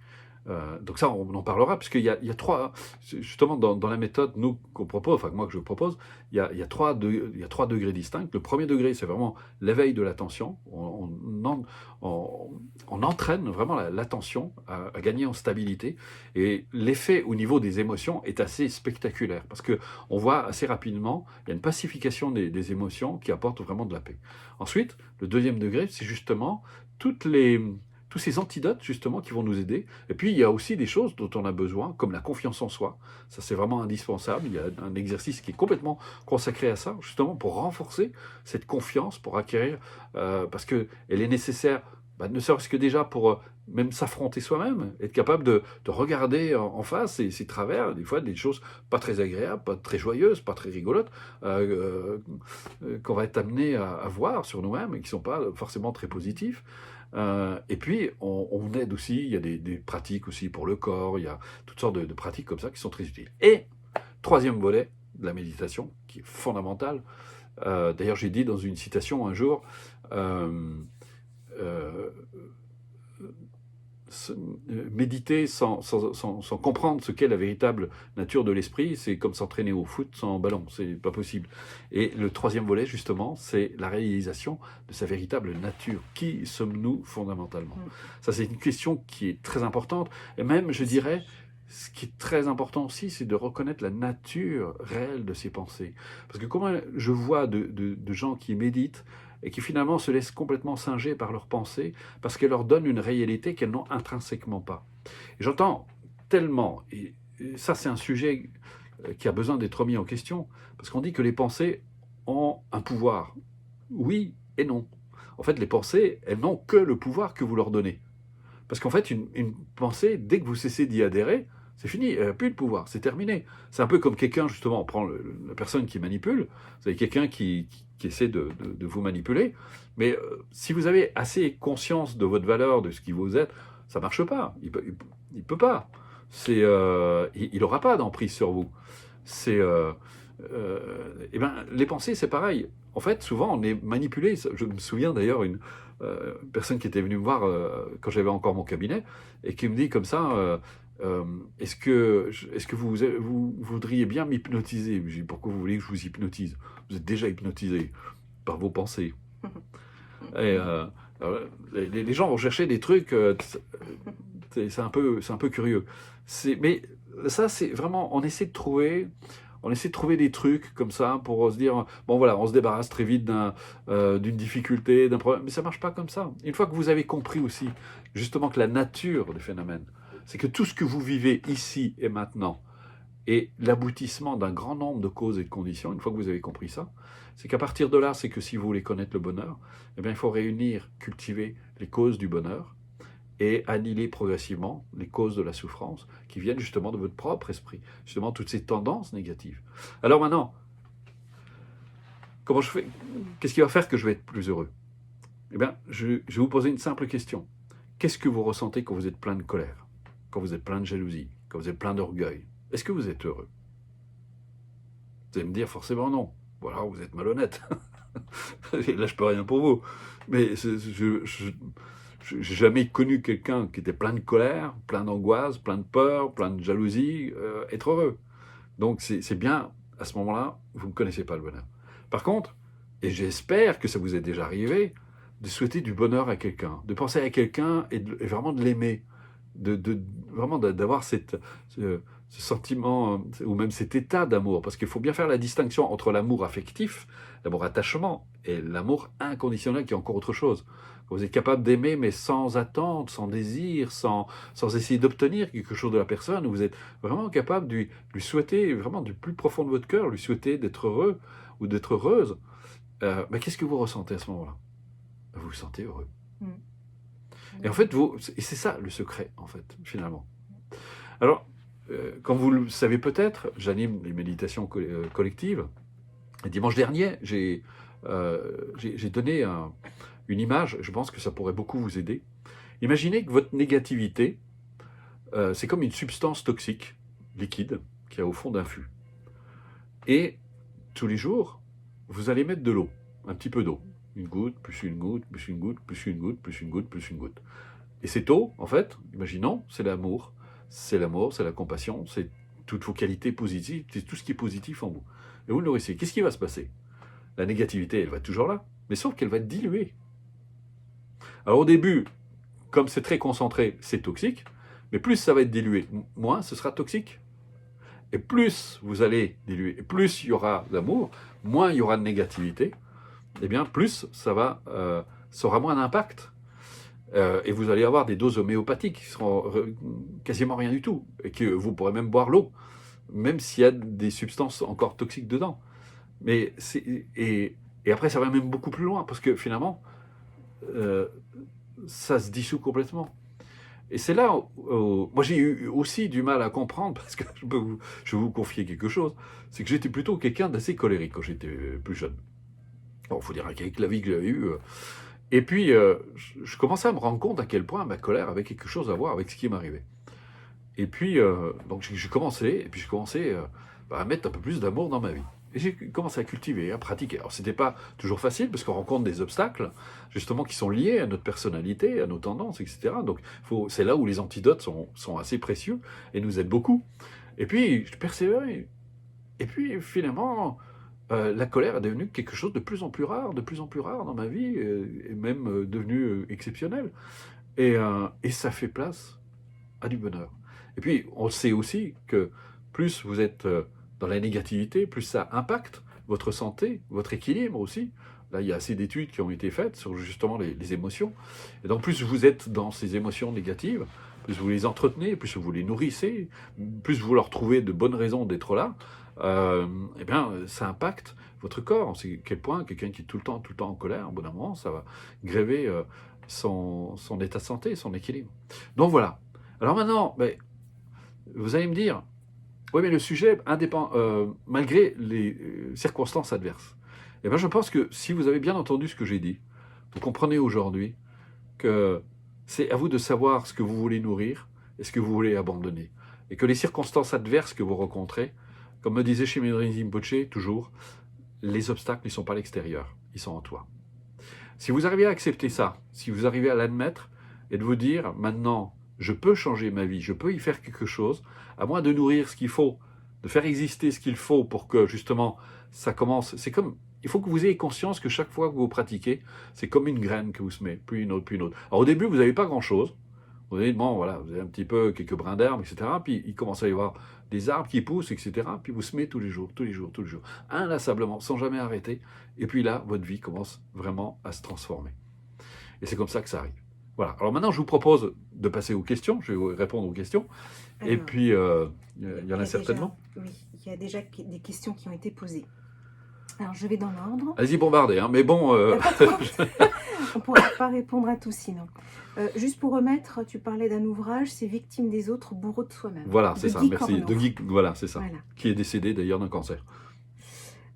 Donc ça, on en parlera, parce qu'il y a trois, justement, dans la méthode, nous, qu'on propose, enfin, moi, que je propose, il y a trois degrés distincts. Le premier degré, c'est vraiment l'éveil de l'attention. On entraîne vraiment l'attention à gagner en stabilité. Et l'effet au niveau des émotions est assez spectaculaire, parce qu'on voit assez rapidement, il y a une pacification des émotions qui apporte vraiment de la paix. Ensuite, le deuxième degré, c'est justement tous ces antidotes, justement, qui vont nous aider. Et puis, il y a aussi des choses dont on a besoin, comme la confiance en soi. Ça, c'est vraiment indispensable. Il y a un exercice qui est complètement consacré à ça, justement, pour renforcer cette confiance, pour acquérir, parce qu'elle est nécessaire, ne serait-ce que déjà pour même s'affronter soi-même, être capable de regarder en face ses travers, des fois des choses pas très agréables, pas très joyeuses, pas très rigolotes, qu'on va être amené à voir sur nous-mêmes et qui ne sont pas forcément très positifs. Et puis, on aide aussi, il y a des pratiques aussi pour le corps, il y a toutes sortes de pratiques comme ça qui sont très utiles. Et, troisième volet de la méditation, qui est fondamental, d'ailleurs j'ai dit dans une citation un jour, méditer sans comprendre ce qu'est la véritable nature de l'esprit, c'est comme s'entraîner au foot sans ballon, c'est pas possible. Et le troisième volet, justement, c'est la réalisation de sa véritable nature. Qui sommes-nous fondamentalement? Ça, c'est une question qui est très importante. Et même, je dirais, ce qui est très important aussi, c'est de reconnaître la nature réelle de ses pensées. Parce que comment je vois de gens qui méditent et qui finalement se laissent complètement singer par leurs pensées parce qu'elles leur donnent une réalité qu'elles n'ont intrinsèquement pas. Et j'entends tellement, et ça c'est un sujet qui a besoin d'être remis en question, parce qu'on dit que les pensées ont un pouvoir. Oui et non. En fait, les pensées, elles n'ont que le pouvoir que vous leur donnez. Parce qu'en fait, une pensée, dès que vous cessez d'y adhérer, c'est fini, elle n'a plus de pouvoir, c'est terminé. C'est un peu comme quelqu'un, justement, on prend la personne qui manipule, vous avez quelqu'un qui essaie de vous manipuler, mais si vous avez assez conscience de votre valeur, de ce qui vous êtes, ça ne marche pas, il peut pas. Il n'aura pas d'emprise sur vous. Les pensées, c'est pareil. En fait, souvent, on est manipulé. Je me souviens d'ailleurs une personne qui était venue me voir quand j'avais encore mon cabinet et qui me dit comme ça, est-ce que vous voudriez bien m'hypnotiser? Je dis, pourquoi vous voulez que je vous hypnotise? Vous êtes déjà hypnotisé par vos pensées. Et les gens vont chercher des trucs, c'est un peu curieux. Mais ça, c'est vraiment, on essaie de trouver des trucs comme ça pour se dire, bon voilà, on se débarrasse très vite d'une difficulté, d'un problème, mais ça marche pas comme ça. Une fois que vous avez compris aussi, justement, que la nature du phénomène, c'est que tout ce que vous vivez ici et maintenant est l'aboutissement d'un grand nombre de causes et de conditions, une fois que vous avez compris ça, c'est qu'à partir de là, c'est que si vous voulez connaître le bonheur, eh bien, il faut réunir, cultiver les causes du bonheur et annihiler progressivement les causes de la souffrance qui viennent justement de votre propre esprit, justement toutes ces tendances négatives. Alors maintenant, comment je fais? Qu'est-ce qui va faire que je vais être plus heureux? Eh bien, je vais vous poser une simple question. Qu'est-ce que vous ressentez quand vous êtes plein de colère, quand vous êtes plein de jalousie, quand vous êtes plein d'orgueil, est-ce que vous êtes heureux? Vous allez me dire forcément non. Voilà, vous êtes malhonnête. Et là, je peux rien pour vous. Mais je n'ai jamais connu quelqu'un qui était plein de colère, plein d'angoisse, plein de peur, plein de jalousie, être heureux. Donc c'est bien, à ce moment-là, vous ne connaissez pas le bonheur. Par contre, et j'espère que ça vous est déjà arrivé, de souhaiter du bonheur à quelqu'un, de penser à quelqu'un et vraiment de l'aimer, vraiment d'avoir ce sentiment, ou même cet état d'amour, parce qu'il faut bien faire la distinction entre l'amour affectif, l'amour attachement, et l'amour inconditionnel qui est encore autre chose. Quand vous êtes capable d'aimer, mais sans attente, sans désir, sans essayer d'obtenir quelque chose de la personne, vous êtes vraiment capable de lui souhaiter, vraiment du plus profond de votre cœur, lui souhaiter d'être heureux ou d'être heureuse, mais qu'est-ce que vous ressentez à ce moment-là? Vous vous sentez heureux. Et en fait, et c'est ça le secret, en fait, finalement. Alors, comme vous le savez peut-être, j'anime les méditations collectives. Et dimanche dernier, j'ai donné une image, je pense que ça pourrait beaucoup vous aider. Imaginez que votre négativité, c'est comme une substance toxique, liquide, qui est au fond d'un fût. Et tous les jours, vous allez mettre de l'eau, un petit peu d'eau. Une goutte, plus une goutte, plus une goutte, plus une goutte, plus une goutte, plus une goutte. Et cette eau, en fait, imaginons, c'est l'amour. C'est l'amour, c'est la compassion, c'est toutes vos qualités positives, c'est tout ce qui est positif en vous. Et vous le nourrissez. Qu'est-ce qui va se passer? La négativité, elle va être toujours là, mais sauf qu'elle va être diluée. Alors au début, comme c'est très concentré, c'est toxique, mais plus ça va être dilué, moins ce sera toxique. Et plus vous allez diluer, et plus il y aura d'amour, moins il y aura de négativité, et bien plus ça aura moins d'impact. Et vous allez avoir des doses homéopathiques qui seront quasiment rien du tout, et que vous pourrez même boire l'eau, même s'il y a des substances encore toxiques dedans. Mais et après, ça va même beaucoup plus loin, parce que finalement, ça se dissout complètement. Et c'est là où moi j'ai eu aussi du mal à comprendre, parce que je vais vous confier quelque chose, c'est que j'étais plutôt quelqu'un d'assez colérique quand j'étais plus jeune. Bon, il faut dire qu'avec la vie que j'avais eue... Et puis, je commençais à me rendre compte à quel point ma colère avait quelque chose à voir avec ce qui m'arrivait. Et puis, donc j'ai commencé à mettre un peu plus d'amour dans ma vie. Et j'ai commencé à cultiver, à pratiquer. Alors, c'était pas toujours facile, parce qu'on rencontre des obstacles, justement, qui sont liés à notre personnalité, à nos tendances, etc. Donc, c'est là où les antidotes sont assez précieux et nous aident beaucoup. Et puis, je persévérais. Et puis, finalement... la colère est devenue quelque chose de plus en plus rare dans ma vie, et même devenu exceptionnel. Et ça fait place à du bonheur. Et puis, on sait aussi que plus vous êtes dans la négativité, plus ça impacte votre santé, votre équilibre aussi. Là, il y a assez d'études qui ont été faites sur justement les émotions. Et donc, plus vous êtes dans ces émotions négatives, plus vous les entretenez, plus vous les nourrissez, plus vous leur trouvez de bonnes raisons d'être là, eh bien, ça impacte votre corps. On sait à quel point quelqu'un qui est tout le temps en colère, au bout d'un moment, ça va gréver son état de santé, son équilibre. Donc voilà. Alors maintenant, vous allez me dire, oui, mais le sujet indépend, malgré les circonstances adverses. Eh bien, je pense que si vous avez bien entendu ce que j'ai dit, vous comprenez aujourd'hui que c'est à vous de savoir ce que vous voulez nourrir et ce que vous voulez abandonner. Et que les circonstances adverses que vous rencontrez, comme me disait Shimon Rinpoche, toujours, les obstacles ne sont pas à l'extérieur, ils sont en toi. Si vous arrivez à accepter ça, si vous arrivez à l'admettre et de vous dire, maintenant, je peux changer ma vie, je peux y faire quelque chose, à moins de nourrir ce qu'il faut, de faire exister ce qu'il faut pour que, justement, ça commence. C'est comme, il faut que vous ayez conscience que chaque fois que vous pratiquez, c'est comme une graine que vous semez, puis une autre, puis une autre. Alors au début, vous n'avez pas grand-chose. Vous avez, bon, voilà, vous avez un petit peu quelques brins d'herbe, etc. Puis il commence à y avoir des arbres qui poussent, etc. Puis vous semez tous les jours, inlassablement, sans jamais arrêter. Et puis là, votre vie commence vraiment à se transformer. Et c'est comme ça que ça arrive. Voilà. Alors maintenant, je vous propose de passer aux questions. Je vais répondre aux questions. Alors, et puis, il y en a certainement. Oui, il y a déjà des questions qui ont été posées. Alors, je vais dans l'ordre. Allez-y, bombardez, hein, mais bon... On ne pourra pas répondre à tout sinon. Juste pour remettre, tu parlais d'un ouvrage, c'est Victime des autres, bourreau de soi-même. Voilà, c'est ça, merci. De Guy, voilà, c'est ça. Voilà. Qui est décédé d'ailleurs d'un cancer.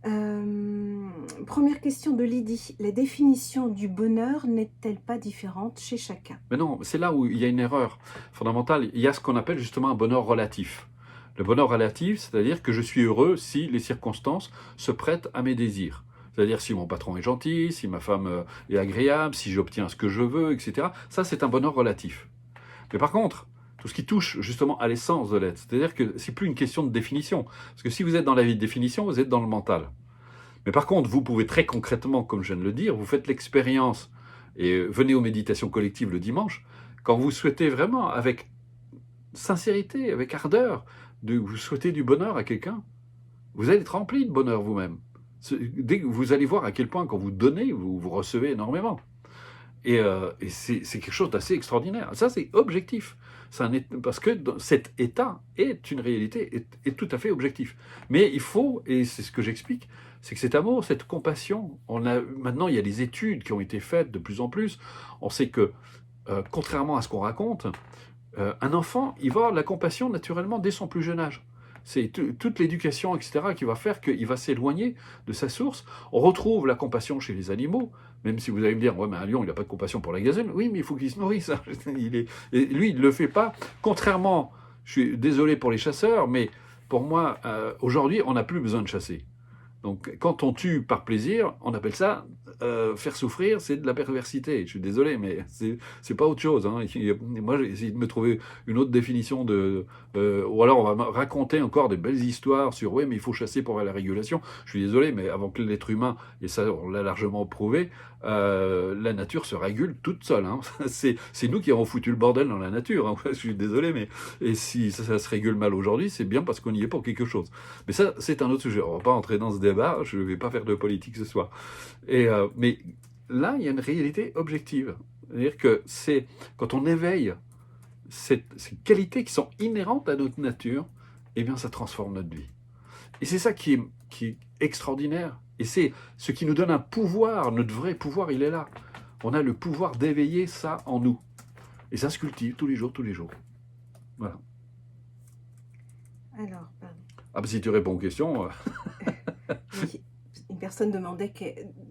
Première question de Lydie. La définition du bonheur n'est-elle pas différente chez chacun? Mais non, c'est là où il y a une erreur fondamentale. Il y a ce qu'on appelle justement un bonheur relatif. Le bonheur relatif, c'est-à-dire que je suis heureux si les circonstances se prêtent à mes désirs. C'est-à-dire si mon patron est gentil, si ma femme est agréable, si j'obtiens ce que je veux, etc. Ça, c'est un bonheur relatif. Mais par contre, tout ce qui touche justement à l'essence de l'être, c'est-à-dire que c'est plus une question de définition. Parce que si vous êtes dans la vie de définition, vous êtes dans le mental. Mais par contre, vous pouvez très concrètement, comme je viens de le dire, vous faites l'expérience et venez aux méditations collectives le dimanche, quand vous souhaitez vraiment, avec sincérité, avec ardeur, vous souhaitez du bonheur à quelqu'un, vous allez être rempli de bonheur vous-même. Dès que vous allez voir à quel point, quand vous donnez, vous recevez énormément. Et c'est quelque chose d'assez extraordinaire. Ça, c'est objectif. Parce que cet état est une réalité, est tout à fait objectif. Mais il faut, et c'est ce que j'explique, c'est que cet amour, cette compassion, maintenant il y a des études qui ont été faites de plus en plus. On sait que, contrairement à ce qu'on raconte, un enfant, il va avoir de la compassion naturellement dès son plus jeune âge. C'est toute l'éducation, etc., qui va faire qu'il va s'éloigner de sa source. On retrouve la compassion chez les animaux, même si vous allez me dire, ouais, mais un lion, il n'a pas de compassion pour la gazelle. Oui, mais il faut qu'il se nourrisse. Et lui, il ne le fait pas. Contrairement, je suis désolé pour les chasseurs, mais pour moi, aujourd'hui, on n'a plus besoin de chasser. Donc, quand on tue par plaisir, on appelle ça faire souffrir, c'est de la perversité. Je suis désolé, mais c'est pas autre chose. Hein. Moi, j'ai essayé de me trouver une autre définition ou alors, on va me raconter encore des belles histoires sur oui, mais il faut chasser pour avoir la régulation. Je suis désolé, mais avant que l'être humain, et ça, on l'a largement prouvé, la nature se régule toute seule. Hein. C'est nous qui avons foutu le bordel dans la nature. Hein. Je suis désolé, mais et si ça se régule mal aujourd'hui, c'est bien parce qu'on y est pour quelque chose. Mais ça, c'est un autre sujet. On ne va pas entrer dans ce débat. Je ne vais pas faire de politique ce soir. Mais là, il y a une réalité objective. C'est-à-dire que c'est quand on éveille ces qualités qui sont inhérentes à notre nature, eh bien, ça transforme notre vie. Et c'est ça qui est extraordinaire. Et c'est ce qui nous donne un pouvoir. Notre vrai pouvoir, il est là. On a le pouvoir d'éveiller ça en nous. Et ça se cultive tous les jours, tous les jours. Voilà. Alors, pardon. Ah bah si tu réponds aux questions... Oui, une personne demandait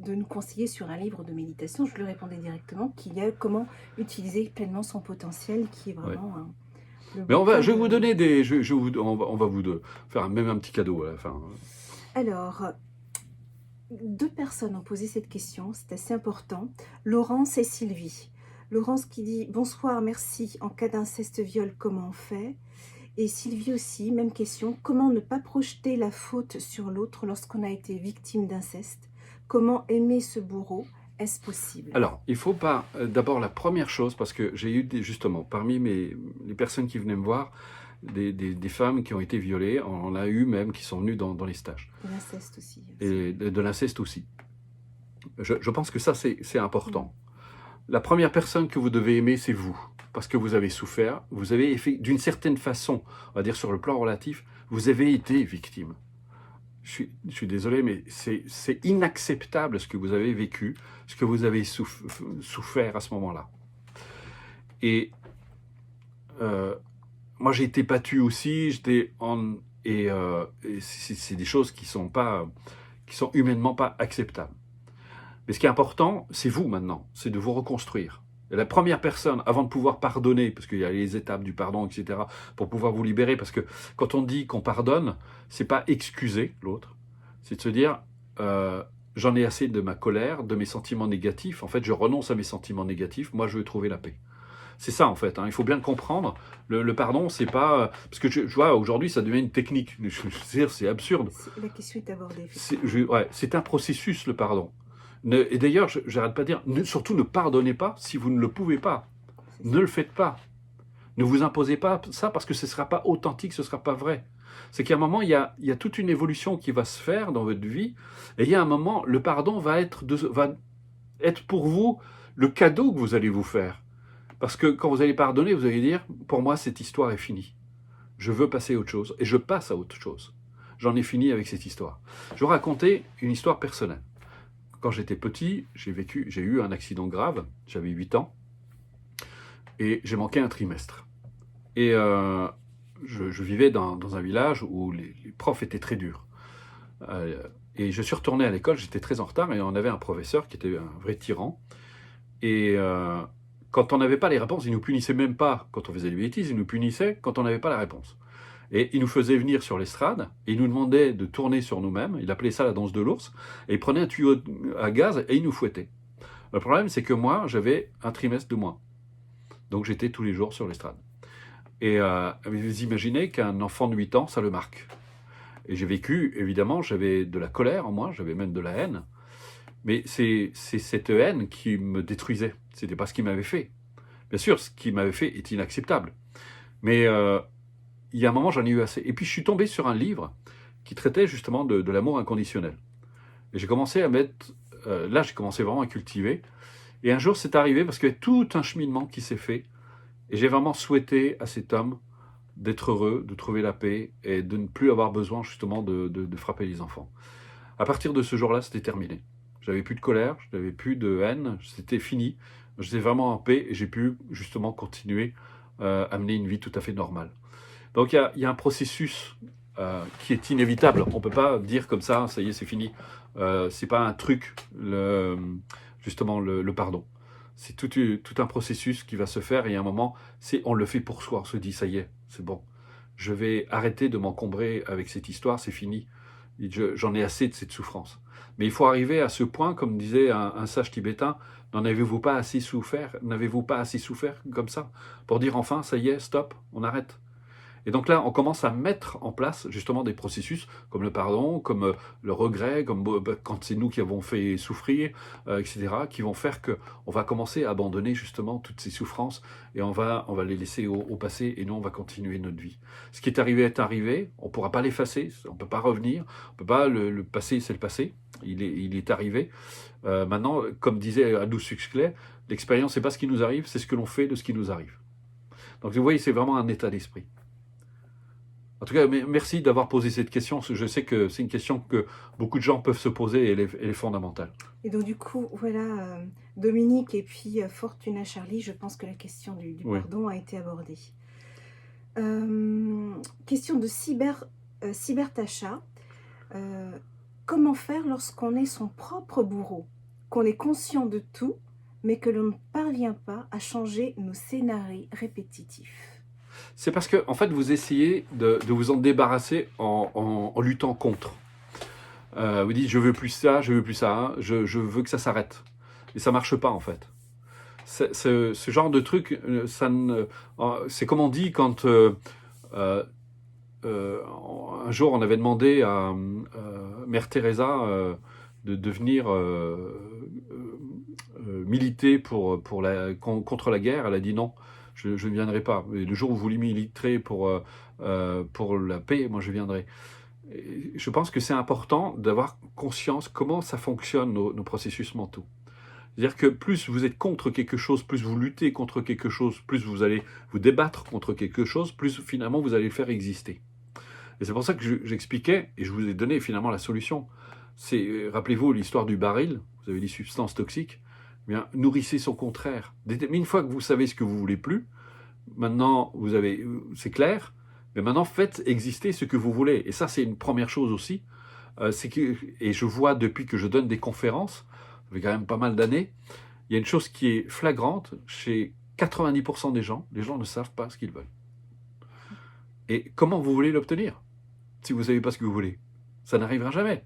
de nous conseiller sur un livre de méditation. Je lui répondais directement qu'il y a comment utiliser pleinement son potentiel, qui est vraiment... Ouais. Mais je vais vous donner des... on va vous faire même un petit cadeau à la fin. Alors, 2 personnes ont posé cette question, c'est assez important. Laurence et Sylvie. Laurence qui dit « Bonsoir, merci. En cas d'inceste-viol, comment on fait ?» Et Sylvie aussi, même question. Comment ne pas projeter la faute sur l'autre lorsqu'on a été victime d'inceste? Comment aimer ce bourreau? Est-ce possible? Alors, il ne faut pas... D'abord, la première chose, parce que j'ai eu justement, parmi les personnes qui venaient me voir, des femmes qui ont été violées, on a eu même qui sont venues dans les stages. De l'inceste aussi. Et de l'inceste aussi. Je pense que ça, c'est important. La première personne que vous devez aimer, c'est vous. Parce que vous avez souffert, vous avez d'une certaine façon, on va dire sur le plan relatif, vous avez été victime. Je suis désolé, mais c'est inacceptable ce que vous avez vécu, ce que vous avez souffert à ce moment-là. Et moi, j'ai été battu aussi, c'est des choses qui sont humainement pas acceptables. Mais ce qui est important, c'est vous maintenant, c'est de vous reconstruire. Et la première personne, avant de pouvoir pardonner, parce qu'il y a les étapes du pardon, etc., pour pouvoir vous libérer, parce que quand on dit qu'on pardonne, c'est pas excuser l'autre, c'est de se dire j'en ai assez de ma colère, de mes sentiments négatifs, en fait je renonce à mes sentiments négatifs, moi je veux trouver la paix. C'est ça en fait, hein. Il faut bien le comprendre. Le pardon, c'est pas... Parce que je vois, aujourd'hui, ça devient une technique. C'est absurde. La question est abordée. C'est un processus, le pardon. Et d'ailleurs, j'arrête pas de dire, surtout ne pardonnez pas si vous ne le pouvez pas. Ne le faites pas. Ne vous imposez pas ça parce que ce ne sera pas authentique, ce ne sera pas vrai. C'est qu'à un moment, il y a toute une évolution qui va se faire dans votre vie. Et il y a un moment, le pardon va être pour vous le cadeau que vous allez vous faire. Parce que quand vous allez pardonner, vous allez dire, pour moi, cette histoire est finie. Je veux passer à autre chose. Et je passe à autre chose. J'en ai fini avec cette histoire. Je vais vous raconter une histoire personnelle. Quand j'étais petit, j'ai eu un accident grave, j'avais 8 ans, et j'ai manqué un trimestre. Et je vivais dans un village où les profs étaient très durs. Et je suis retourné à l'école, j'étais très en retard, et on avait un professeur qui était un vrai tyran. Et quand on n'avait pas les réponses, il nous punissait même pas quand on faisait des bêtises, il nous punissait quand on n'avait pas la réponse. Et il nous faisait venir sur l'estrade, et il nous demandait de tourner sur nous-mêmes, il appelait ça la danse de l'ours, et il prenait un tuyau à gaz et il nous fouettait. Le problème, c'est que moi, j'avais un trimestre de moins. Donc j'étais tous les jours sur l'estrade. Et vous imaginez qu'un enfant de 8 ans, ça le marque. Et j'ai vécu, évidemment, j'avais de la colère en moi, j'avais même de la haine. Mais c'est cette haine qui me détruisait. C'était pas ce qui m'avait fait. Bien sûr, ce qui m'avait fait est inacceptable. Mais il y a un moment, j'en ai eu assez. Et puis je suis tombé sur un livre qui traitait justement de l'amour inconditionnel. Et j'ai commencé à mettre... là, j'ai commencé vraiment à cultiver. Et un jour, c'est arrivé parce qu'il y a tout un cheminement qui s'est fait. Et j'ai vraiment souhaité à cet homme d'être heureux, de trouver la paix et de ne plus avoir besoin justement de frapper les enfants. À partir de ce jour-là, c'était terminé. J'avais plus de colère, je n'avais plus de haine, c'était fini. J'étais vraiment en paix et j'ai pu justement continuer à mener une vie tout à fait normale. Donc il y a un processus qui est inévitable. On ne peut pas dire comme ça y est, c'est fini. C'est pas un truc, justement le pardon. C'est tout un processus qui va se faire et à un moment, on le fait pour soi. On se dit, ça y est, c'est bon. Je vais arrêter de m'encombrer avec cette histoire, c'est fini. J'en ai assez de cette souffrance. Mais il faut arriver à ce point, comme disait un sage tibétain, n'en avez-vous pas assez souffert? N'avez-vous pas assez souffert comme ça? Pour dire enfin, ça y est, stop, on arrête. Et donc là, on commence à mettre en place justement des processus comme le pardon, comme le regret, comme quand c'est nous qui avons fait souffrir, etc., qui vont faire qu'on va commencer à abandonner justement toutes ces souffrances et on va les laisser au passé et nous, on va continuer notre vie. Ce qui est arrivé, on ne pourra pas l'effacer, on ne peut pas revenir, on peut pas le passé, c'est le passé, il est arrivé. Maintenant, comme disait Aldous Huxley, l'expérience, c'est pas ce qui nous arrive, c'est ce que l'on fait de ce qui nous arrive. Donc vous voyez, c'est vraiment un état d'esprit. En tout cas, merci d'avoir posé cette question. Je sais que c'est une question que beaucoup de gens peuvent se poser et elle est fondamentale. Et donc du coup, voilà, Dominique et puis Fortuna Charlie, je pense que la question du Oui. pardon a été abordée. Question de Cybertacha. Comment faire lorsqu'on est son propre bourreau, qu'on est conscient de tout, mais que l'on ne parvient pas à changer nos scénarios répétitifs? C'est parce que, en fait, vous essayez de vous en débarrasser en luttant contre. Vous dites, je veux plus ça, hein, je veux que ça s'arrête. Et ça marche pas, en fait. Ce genre de truc, c'est comme on dit quand un jour on avait demandé à Mère Teresa de venir militer contre la guerre. Elle a dit non. Je ne viendrai pas. Et le jour où vous militerez pour la paix, moi je viendrai. Et je pense que c'est important d'avoir conscience comment ça fonctionne nos processus mentaux. C'est-à-dire que plus vous êtes contre quelque chose, plus vous luttez contre quelque chose, plus vous allez vous débattre contre quelque chose, plus finalement vous allez le faire exister. Et c'est pour ça que j'expliquais, et je vous ai donné finalement la solution. Rappelez-vous l'histoire du baril, vous avez des substances toxiques, eh bien, nourrissez son contraire. Mais une fois que vous savez ce que vous voulez plus, maintenant, c'est clair, mais maintenant, faites exister ce que vous voulez. Et ça, c'est une première chose aussi. Et je vois depuis que je donne des conférences, ça fait quand même pas mal d'années, il y a une chose qui est flagrante chez 90% des gens ne savent pas ce qu'ils veulent. Et comment vous voulez l'obtenir si vous ne savez pas ce que vous voulez? Ça n'arrivera jamais.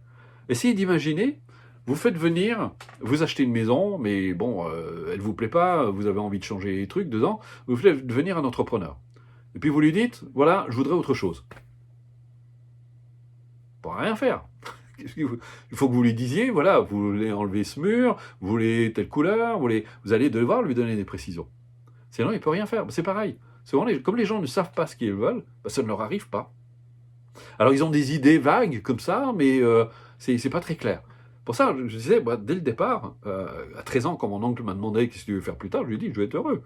Essayez d'imaginer, vous faites venir, vous achetez une maison, mais bon, elle ne vous plaît pas, vous avez envie de changer les trucs dedans, vous faites venir un entrepreneur. Et puis vous lui dites, voilà, je voudrais autre chose. Il ne pourra rien faire. Il faut que vous lui disiez, voilà, vous voulez enlever ce mur, vous voulez telle couleur, vous allez devoir lui donner des précisions. Sinon, il ne peut rien faire. C'est pareil. Comme les gens ne savent pas ce qu'ils veulent, ça ne leur arrive pas. Alors, ils ont des idées vagues comme ça, mais c'est pas très clair. Pour ça, je disais, dès le départ, à 13 ans, quand mon oncle m'a demandé qu'est-ce que tu veux faire plus tard, je lui ai dit, je veux être heureux.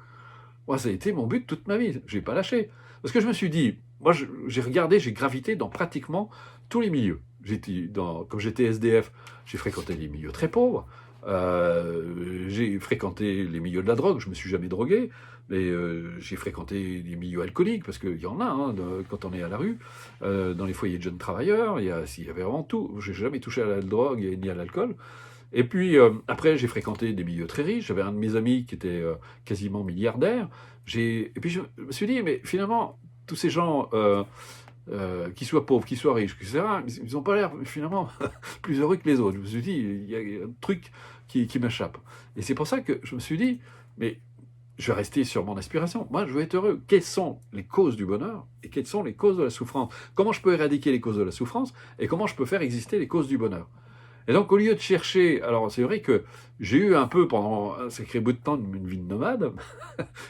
Moi, ça a été mon but toute ma vie. Je n'ai pas lâché. Parce que je me suis dit, moi, j'ai gravité dans pratiquement tous les milieux. Comme j'étais SDF, j'ai fréquenté des milieux très pauvres. J'ai fréquenté les milieux de la drogue, je me suis jamais drogué, mais j'ai fréquenté les milieux alcooliques, parce qu'il y en a hein, quand on est à la rue, dans les foyers de jeunes travailleurs, il y avait vraiment tout. J'ai jamais touché à la drogue ni à l'alcool. Et puis après, j'ai fréquenté des milieux très riches. J'avais un de mes amis qui était quasiment milliardaire. Et puis je me suis dit, mais finalement, tous ces gens, qu'ils soient pauvres, qu'ils soient riches, etc., ils n'ont pas l'air finalement plus heureux que les autres. Je me suis dit, il y a un truc qui m'échappe. Et c'est pour ça que je me suis dit, mais je vais rester sur mon aspiration. Moi, je veux être heureux. Quelles sont les causes du bonheur et quelles sont les causes de la souffrance? Comment je peux éradiquer les causes de la souffrance et comment je peux faire exister les causes du bonheur? Et donc, au lieu de chercher, alors c'est vrai que j'ai eu un peu pendant un sacré bout de temps une vie de nomade.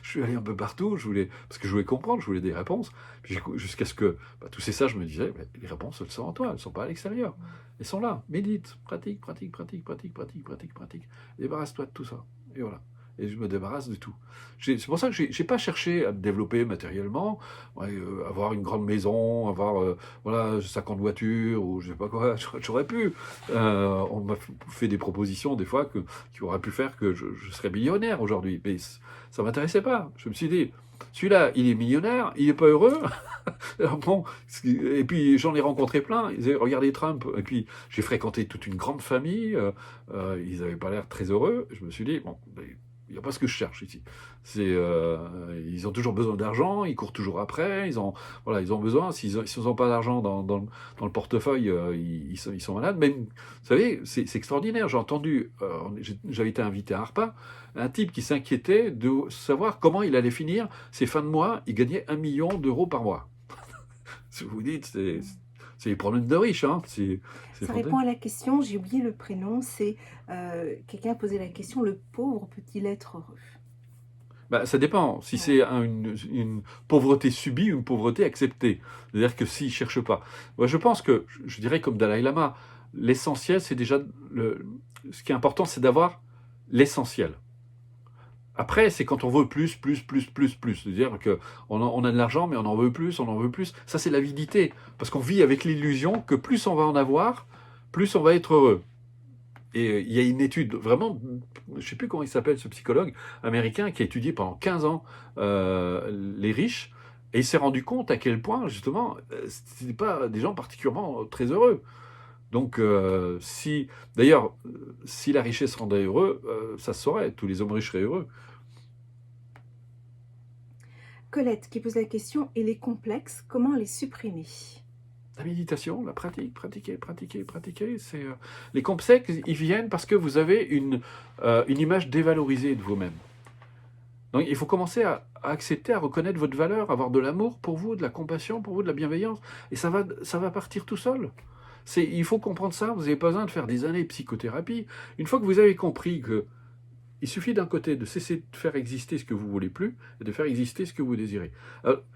Je suis allé un peu partout, parce que je voulais comprendre, je voulais des réponses. Puis jusqu'à ce que tous ces sages me disaient, les réponses, elles sont en toi, elles ne sont pas à l'extérieur. Elles sont là. Médite, pratique, pratique, pratique, pratique, pratique, pratique, pratique. Débarrasse-toi de tout ça. Et voilà. Et je me débarrasse de tout. C'est pour ça que je n'ai pas cherché à me développer matériellement, avoir une grande maison, avoir voilà, 50 voitures, ou je ne sais pas quoi, j'aurais pu. On m'a fait des propositions des fois qui auraient pu faire que je serais millionnaire aujourd'hui. Mais ça ne m'intéressait pas. Je me suis dit, celui-là, il est millionnaire, il n'est pas heureux. Alors bon, et puis j'en ai rencontré plein. Ils disaient, regardez Trump. Et puis j'ai fréquenté toute une grande famille. Ils n'avaient pas l'air très heureux. Je me suis dit, bon, il n'y a pas ce que je cherche ici. Ils ont toujours besoin d'argent, ils courent toujours après, ils ont besoin. S'ils n'ont pas d'argent dans le portefeuille, ils sont malades. Mais vous savez, c'est extraordinaire. J'ai entendu, j'avais été invité à un repas, un type qui s'inquiétait de savoir comment il allait finir ses fins de mois. Il gagnait 1 million d'euros par mois. Si vous dites, c'est les problèmes de riches. Hein. Ça répond à la question, j'ai oublié le prénom, c'est quelqu'un a posé la question, le pauvre peut-il être heureux? Ça dépend. Si c'est une pauvreté subie ou une pauvreté acceptée. C'est-à-dire que s'il ne cherche pas. Moi, je pense que, je dirais comme Dalai Lama, l'essentiel, c'est déjà... ce qui est important, c'est d'avoir l'essentiel. Après, c'est quand on veut plus. C'est-à-dire qu'on a de l'argent, mais on en veut plus. Ça, c'est l'avidité. Parce qu'on vit avec l'illusion que plus on va en avoir, plus on va être heureux. Et il y a une étude, vraiment, je ne sais plus comment il s'appelle, ce psychologue américain, qui a étudié pendant 15 ans les riches, et il s'est rendu compte à quel point, justement, ce n'étaient pas des gens particulièrement très heureux. Donc, d'ailleurs, si la richesse rendait heureux, ça se saurait, tous les hommes riches seraient heureux. Colette qui pose la question, et les complexes, comment les supprimer? La méditation, la pratiquer. Les complexes, ils viennent parce que vous avez une image dévalorisée de vous-même. Donc il faut commencer à accepter, à reconnaître votre valeur, avoir de l'amour pour vous, de la compassion pour vous, de la bienveillance, et ça va partir tout seul. Il faut comprendre ça, vous n'avez pas besoin de faire des années de psychothérapie. Une fois que vous avez compris que il suffit d'un côté de cesser de faire exister ce que vous ne voulez plus et de faire exister ce que vous désirez.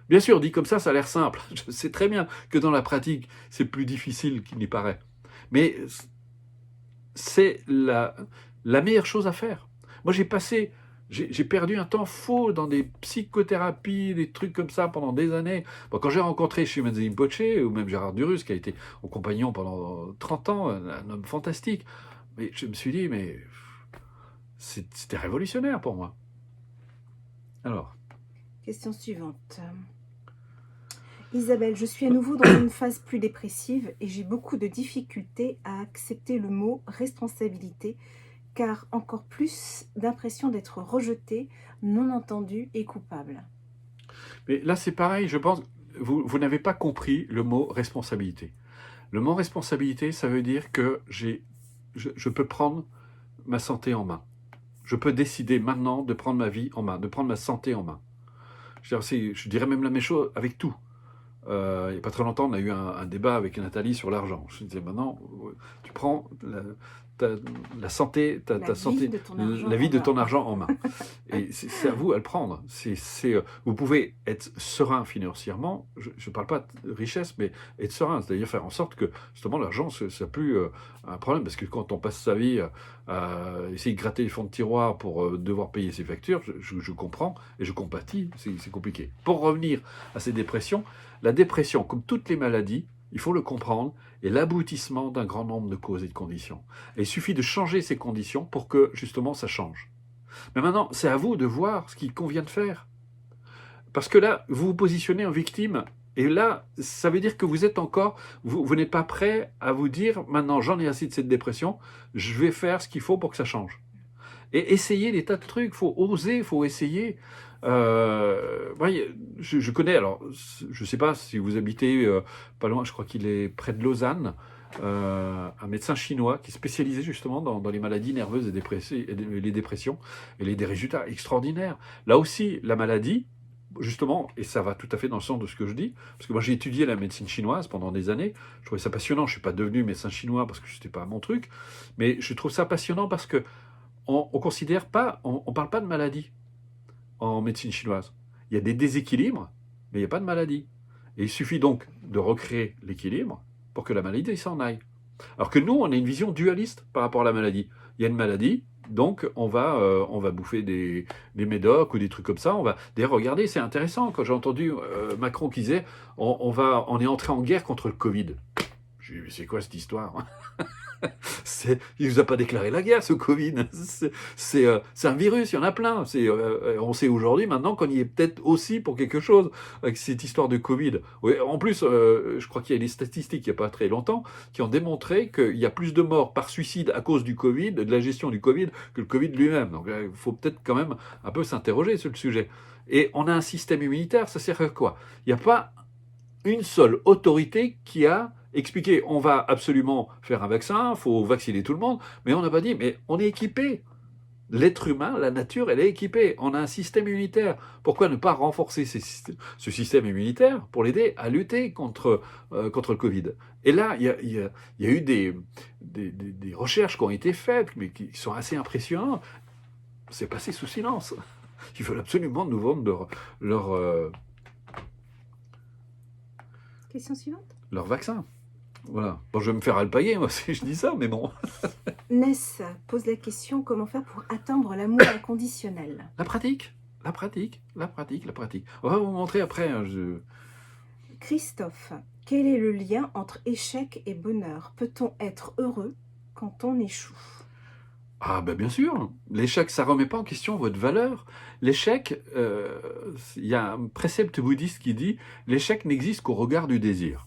Bien sûr, dit comme ça a l'air simple. Je sais très bien que dans la pratique, c'est plus difficile qu'il n'y paraît. Mais c'est la meilleure chose à faire. Moi, j'ai perdu un temps fou dans des psychothérapies, des trucs comme ça pendant des années. Bon, quand j'ai rencontré Shimon Rinpoche, ou même Gérard Durus, qui a été mon compagnon pendant 30 ans, un homme fantastique, mais je me suis dit, mais c'était révolutionnaire pour moi. Alors. Question suivante. Isabelle, je suis à nouveau dans une phase plus dépressive et j'ai beaucoup de difficultés à accepter le mot responsabilité, car encore plus d'impression d'être rejetée, non entendue et coupable. Mais là, c'est pareil, je pense, vous n'avez pas compris le mot responsabilité. Le mot responsabilité, ça veut dire que je peux prendre ma santé en main. Je peux décider maintenant de prendre ma vie en main, de prendre ma santé en main. Je dirais même la même chose avec tout. Il n'y a pas très longtemps, on a eu un débat avec Nathalie sur l'argent. Je disais, maintenant, tu prends la santé, la vie de ton argent en main. Et c'est à vous à le prendre. Vous pouvez être serein financièrement, je ne parle pas de richesse, mais être serein, c'est-à-dire faire en sorte que justement l'argent, ce n'est plus un problème, parce que quand on passe sa vie à essayer de gratter les fonds de tiroir pour devoir payer ses factures, je comprends et je compatis, c'est compliqué. Pour revenir à ces dépressions, la dépression, comme toutes les maladies, Il faut le comprendre, est l'aboutissement d'un grand nombre de causes et de conditions. Et il suffit de changer ces conditions pour que, justement, ça change. Mais maintenant, c'est à vous de voir ce qu'il convient de faire. Parce que là, vous vous positionnez en victime, et là, ça veut dire que vous êtes encore, vous n'êtes pas prêt à vous dire, maintenant j'en ai assez de cette dépression, je vais faire ce qu'il faut pour que ça change. Et essayer des tas de trucs, il faut oser, il faut essayer. Je connais, alors, je ne sais pas si vous habitez pas loin, je crois qu'il est près de Lausanne, un médecin chinois qui est spécialisé justement dans les maladies nerveuses et les dépressions, et des résultats extraordinaires. Là aussi, la maladie, justement, et ça va tout à fait dans le sens de ce que je dis, parce que moi j'ai étudié la médecine chinoise pendant des années, je trouvais ça passionnant, je ne suis pas devenu médecin chinois parce que ce n'était pas mon truc, mais je trouve ça passionnant parce que on considère pas, on parle pas de maladie en médecine chinoise. Il y a des déséquilibres, mais il n'y a pas de maladie. Et il suffit donc de recréer l'équilibre pour que la maladie s'en aille. Alors que nous, on a une vision dualiste par rapport à la maladie. Il y a une maladie, donc on va bouffer des médocs ou des trucs comme ça. D'ailleurs, regardez, c'est intéressant, quand j'ai entendu Macron qui disait on est entré en guerre contre le Covid. J'ai dit, c'est quoi cette histoire? Il ne nous a pas déclaré la guerre, ce Covid. C'est un virus, il y en a plein. On sait aujourd'hui maintenant qu'on y est peut-être aussi pour quelque chose avec cette histoire de Covid. Oui, en plus, je crois qu'il y a des statistiques il n'y a pas très longtemps qui ont démontré qu'il y a plus de morts par suicide à cause du Covid, de la gestion du Covid, que le Covid lui-même. Donc il faut peut-être quand même un peu s'interroger sur le sujet. Et on a un système immunitaire, ça sert à quoi? Il n'y a pas une seule autorité qui a expliqué on va absolument faire un vaccin, il faut vacciner tout le monde, mais on n'a pas dit, mais on est équipé. L'être humain, la nature, elle est équipée. On a un système immunitaire. Pourquoi ne pas renforcer ce système immunitaire pour l'aider à lutter contre le Covid? Et là, il y a eu des recherches qui ont été faites, mais qui sont assez impressionnantes. C'est passé sous silence. Ils veulent absolument nous vendre Question suivante. leur vaccin. Voilà. Bon, je vais me faire alpaguer, moi, si je dis ça, mais bon. Ness pose la question, comment faire pour atteindre l'amour inconditionnel? La pratique. On va vous montrer après. Christophe, quel est le lien entre échec et bonheur? Peut-on être heureux quand on échoue? Ah ben bien sûr, l'échec, ça remet pas en question votre valeur. L'échec, il y a un précepte bouddhiste qui dit « l'échec n'existe qu'au regard du désir ».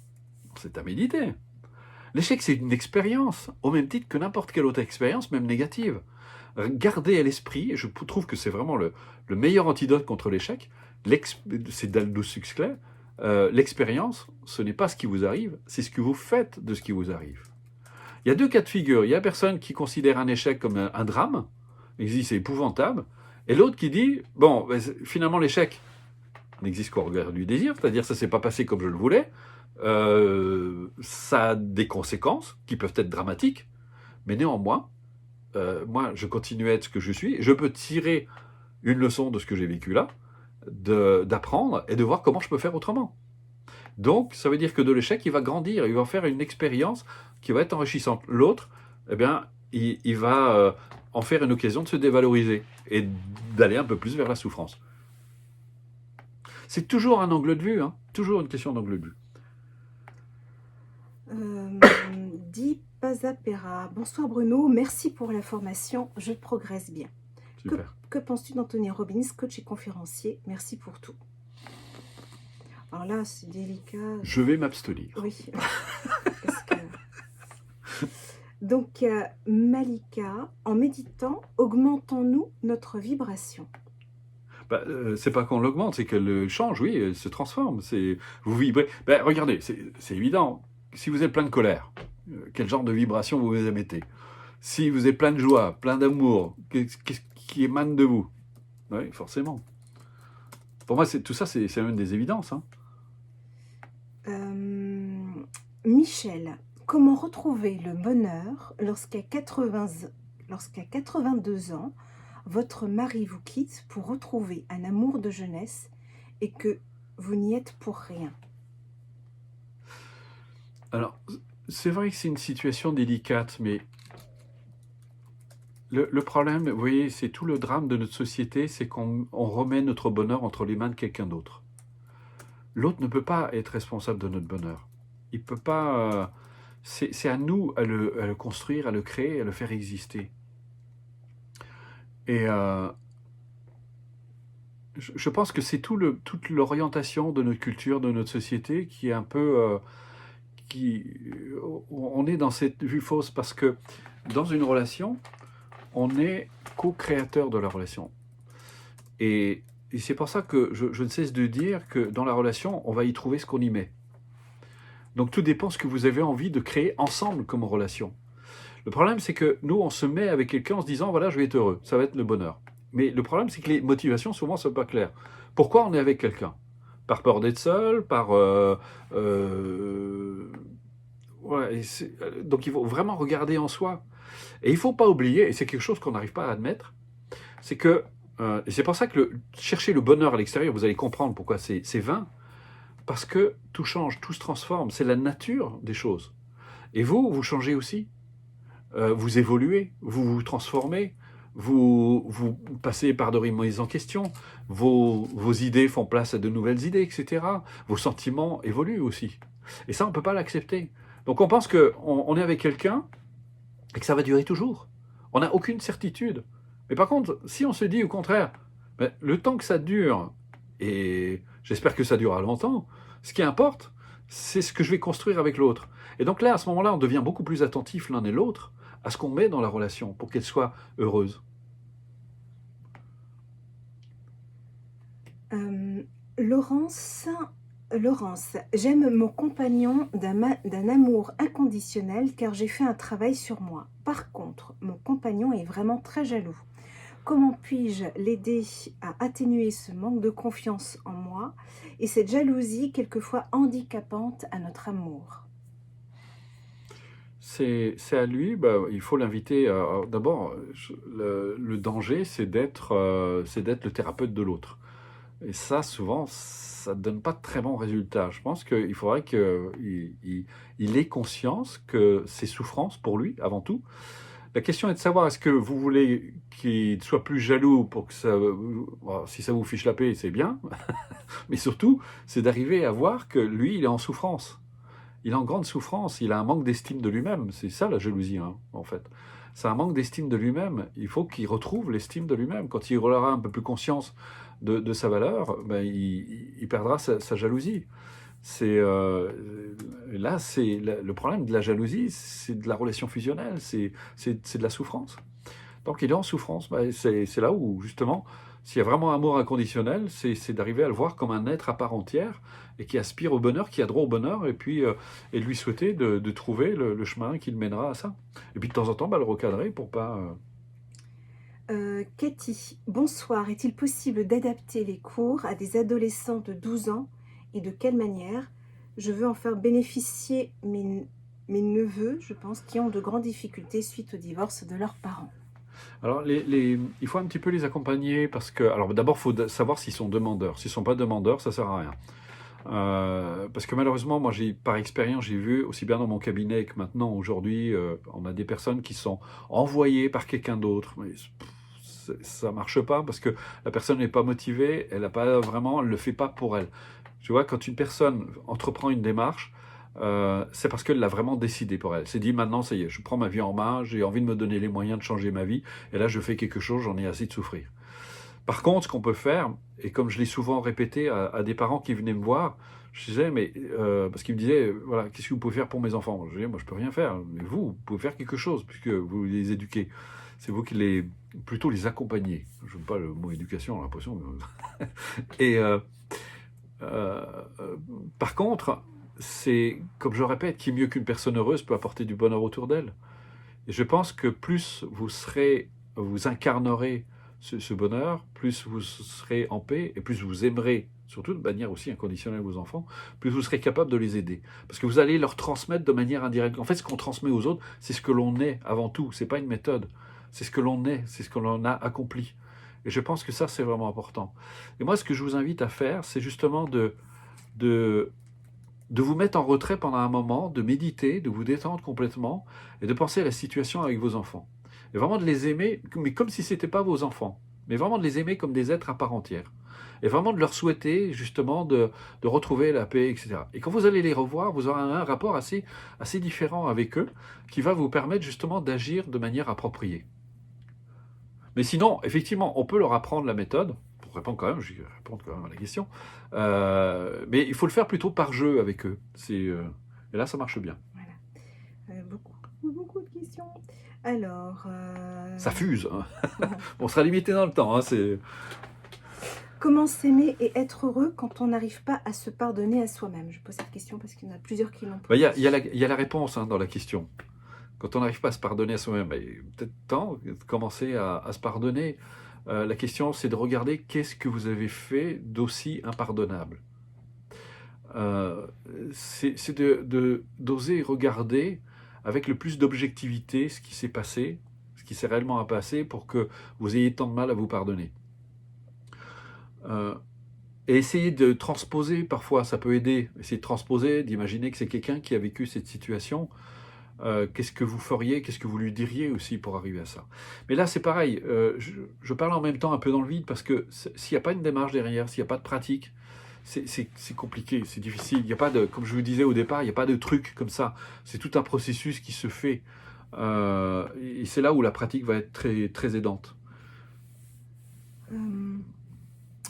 C'est à méditer. L'échec, c'est une expérience, au même titre que n'importe quelle autre expérience, même négative. Gardez à l'esprit, je trouve que c'est vraiment le meilleur antidote contre l'échec, c'est d'Aldous Huxley, l'expérience, ce n'est pas ce qui vous arrive, c'est ce que vous faites de ce qui vous arrive. Il y a deux cas de figure. Il y a personne qui considère un échec comme un drame, il dit c'est épouvantable, et l'autre qui dit, bon, finalement l'échec n'existe qu'au regard du désir, c'est-à-dire ça ne s'est pas passé comme je le voulais, ça a des conséquences qui peuvent être dramatiques, mais néanmoins, moi je continue à être ce que je suis, je peux tirer une leçon de ce que j'ai vécu là, d'apprendre et de voir comment je peux faire autrement. Donc, ça veut dire que de l'échec, il va grandir, il va faire une expérience qui va être enrichissante. L'autre, eh bien, il va en faire une occasion de se dévaloriser et d'aller un peu plus vers la souffrance. C'est toujours un angle de vue, hein, toujours une question d'angle de vue. Dit Pazapera, bonsoir Bruno, merci pour la formation, je progresse bien. Super. Que penses-tu d'Anthony Robbins, coach et conférencier? Merci pour tout. Alors là, c'est délicat. Je vais m'abstenir. Oui. Parce que... Donc, Malika, en méditant, augmentons-nous notre vibration? C'est pas qu'on l'augmente, c'est qu'elle change, oui, elle se transforme. Vous vibrez. Regardez, c'est évident. Si vous êtes plein de colère, quel genre de vibration vous émettez? Si vous êtes plein de joie, plein d'amour, qu'est-ce qui émane de vous? Oui, forcément. Pour moi, tout ça, c'est même des évidences. Hein. Michel, comment retrouver le bonheur lorsqu'à 82 ans, votre mari vous quitte pour retrouver un amour de jeunesse et que vous n'y êtes pour rien? Alors, c'est vrai que c'est une situation délicate, mais le problème, vous voyez, c'est tout le drame de notre société, c'est qu'on remet notre bonheur entre les mains de quelqu'un d'autre. L'autre ne peut pas être responsable de notre bonheur. il peut pas. C'est à nous à le construire, à le créer, à le faire exister. Et je pense que c'est toute l'orientation de notre culture, de notre société qui est un peu... on est dans cette vue fausse parce que dans une relation, on est co-créateur de la relation. Et c'est pour ça que je ne cesse de dire que dans la relation, on va y trouver ce qu'on y met. Donc tout dépend de ce que vous avez envie de créer ensemble comme relation. Le problème, c'est que nous, on se met avec quelqu'un en se disant, voilà, je vais être heureux, ça va être le bonheur. Mais le problème, c'est que les motivations, souvent, ne sont pas claires. Pourquoi on est avec quelqu'un? Par peur d'être seul, voilà, donc il faut vraiment regarder en soi. Et il ne faut pas oublier, et c'est quelque chose qu'on n'arrive pas à admettre, c'est que, et c'est pour ça que chercher le bonheur à l'extérieur, vous allez comprendre pourquoi c'est vain, parce que tout change, tout se transforme, c'est la nature des choses. Et vous changez aussi. Vous évoluez, vous vous transformez, vous passez par de remises en question, vos idées font place à de nouvelles idées, etc. Vos sentiments évoluent aussi. Et ça, on ne peut pas l'accepter. Donc on pense qu'on est avec quelqu'un et que ça va durer toujours. On n'a aucune certitude. Mais par contre, si on se dit au contraire, ben, le temps que ça dure, et j'espère que ça durera longtemps, ce qui importe, c'est ce que je vais construire avec l'autre. Et donc là, à ce moment-là, on devient beaucoup plus attentif l'un et l'autre à ce qu'on met dans la relation pour qu'elle soit heureuse. Laurence, j'aime mon compagnon d'un amour inconditionnel car j'ai fait un travail sur moi. Par contre, mon compagnon est vraiment très jaloux. Comment puis-je l'aider à atténuer ce manque de confiance en moi et cette jalousie quelquefois handicapante à notre amour? C'est à lui, il faut l'inviter. D'abord, le danger, c'est d'être le thérapeute de l'autre. Et ça, souvent, ça ne donne pas de très bons résultats. Je pense qu'il faudrait qu'il ait conscience que c'est souffrance pour lui, avant tout. La question est de savoir, est-ce que vous voulez qu'il soit plus jaloux pour que ça... Si ça vous fiche la paix, c'est bien. Mais surtout, c'est d'arriver à voir que lui, il est en souffrance. Il est en grande souffrance, il a un manque d'estime de lui-même. C'est ça la jalousie, hein, en fait. C'est un manque d'estime de lui-même. Il faut qu'il retrouve l'estime de lui-même. Quand il aura un peu plus conscience de sa valeur, il perdra sa jalousie. Là, c'est le problème de la jalousie, c'est de la relation fusionnelle, c'est de la souffrance. Donc il est en souffrance. C'est là où, justement, s'il y a vraiment un amour inconditionnel, c'est d'arriver à le voir comme un être à part entière et qui aspire au bonheur, qui a droit au bonheur, et puis et de lui souhaiter de trouver le chemin qui le mènera à ça. Et puis de temps en temps, le recadrer pour pas... Cathy, bonsoir. Est-il possible d'adapter les cours à des adolescents de 12 ans et de quelle manière? Je veux en faire bénéficier mes neveux, je pense, qui ont de grandes difficultés suite au divorce de leurs parents. Alors, il faut un petit peu les accompagner parce que... Alors, d'abord, il faut savoir s'ils sont demandeurs. S'ils ne sont pas demandeurs, ça ne sert à rien. Parce que malheureusement, moi, par expérience, j'ai vu, aussi bien dans mon cabinet que maintenant, aujourd'hui, on a des personnes qui sont envoyées par quelqu'un d'autre. Mais ça ne marche pas parce que la personne n'est pas motivée, elle ne le fait pas pour elle. Tu vois, quand une personne entreprend une démarche, c'est parce qu'elle l'a vraiment décidé pour elle. Elle s'est dit, maintenant, ça y est, je prends ma vie en main, j'ai envie de me donner les moyens de changer ma vie, et là, je fais quelque chose, j'en ai assez de souffrir. Par contre, ce qu'on peut faire, et comme je l'ai souvent répété à des parents qui venaient me voir, je disais, parce qu'ils me disaient, voilà, qu'est-ce que vous pouvez faire pour mes enfants? Je disais, moi, je peux rien faire, mais vous pouvez faire quelque chose, puisque vous les éduquez. C'est vous qui plutôt les accompagnez. Je n'aime pas le mot éducation, j'ai l'impression. Et par contre, c'est, comme je le répète, qui mieux qu'une personne heureuse peut apporter du bonheur autour d'elle. Et je pense que plus vous incarnerez ce bonheur, plus vous serez en paix, et plus vous aimerez, surtout de manière aussi inconditionnelle vos enfants, plus vous serez capable de les aider. Parce que vous allez leur transmettre de manière indirecte. En fait, ce qu'on transmet aux autres, c'est ce que l'on est avant tout. C'est pas une méthode. C'est ce que l'on est, c'est ce que l'on a accompli. Et je pense que ça, c'est vraiment important. Et moi, ce que je vous invite à faire, c'est justement de vous mettre en retrait pendant un moment, de méditer, de vous détendre complètement et de penser à la situation avec vos enfants. Et vraiment de les aimer, mais comme si ce n'était pas vos enfants. mais vraiment de les aimer comme des êtres à part entière. Et vraiment de leur souhaiter justement de retrouver la paix, etc. Et quand vous allez les revoir, vous aurez un rapport assez différent avec eux qui va vous permettre justement d'agir de manière appropriée. Mais sinon, effectivement, on peut leur apprendre la méthode, pour répondre quand même, je vais répondre quand même à la question, mais il faut le faire plutôt par jeu avec eux. Et là, ça marche bien. Voilà. Beaucoup de questions. Alors, Ça fuse, hein. On sera limité dans le temps. Hein, comment s'aimer et être heureux quand on n'arrive pas à se pardonner à soi-même? Je pose cette question parce qu'il y en a plusieurs qui l'ont Il posée. y a la réponse, hein, dans la question. Quand on n'arrive pas à se pardonner à soi-même, peut-être temps de commencer à se pardonner. La question, c'est de regarder qu'est-ce que vous avez fait d'aussi impardonnable. C'est d'oser regarder avec le plus d'objectivité ce qui s'est passé, ce qui s'est réellement passé pour que vous ayez tant de mal à vous pardonner. Et essayer de transposer, parfois ça peut aider, essayer de transposer, d'imaginer que c'est quelqu'un qui a vécu cette situation. Qu'est-ce que vous feriez, qu'est-ce que vous lui diriez aussi pour arriver à ça. Mais là c'est pareil, je parle en même temps un peu dans le vide parce que s'il n'y a pas une démarche derrière, s'il n'y a pas de pratique, c'est compliqué, c'est difficile. Il n'y a pas de, comme je vous disais au départ, il n'y a pas de truc comme ça. C'est tout un processus qui se fait. Et c'est là où la pratique va être très, très aidante.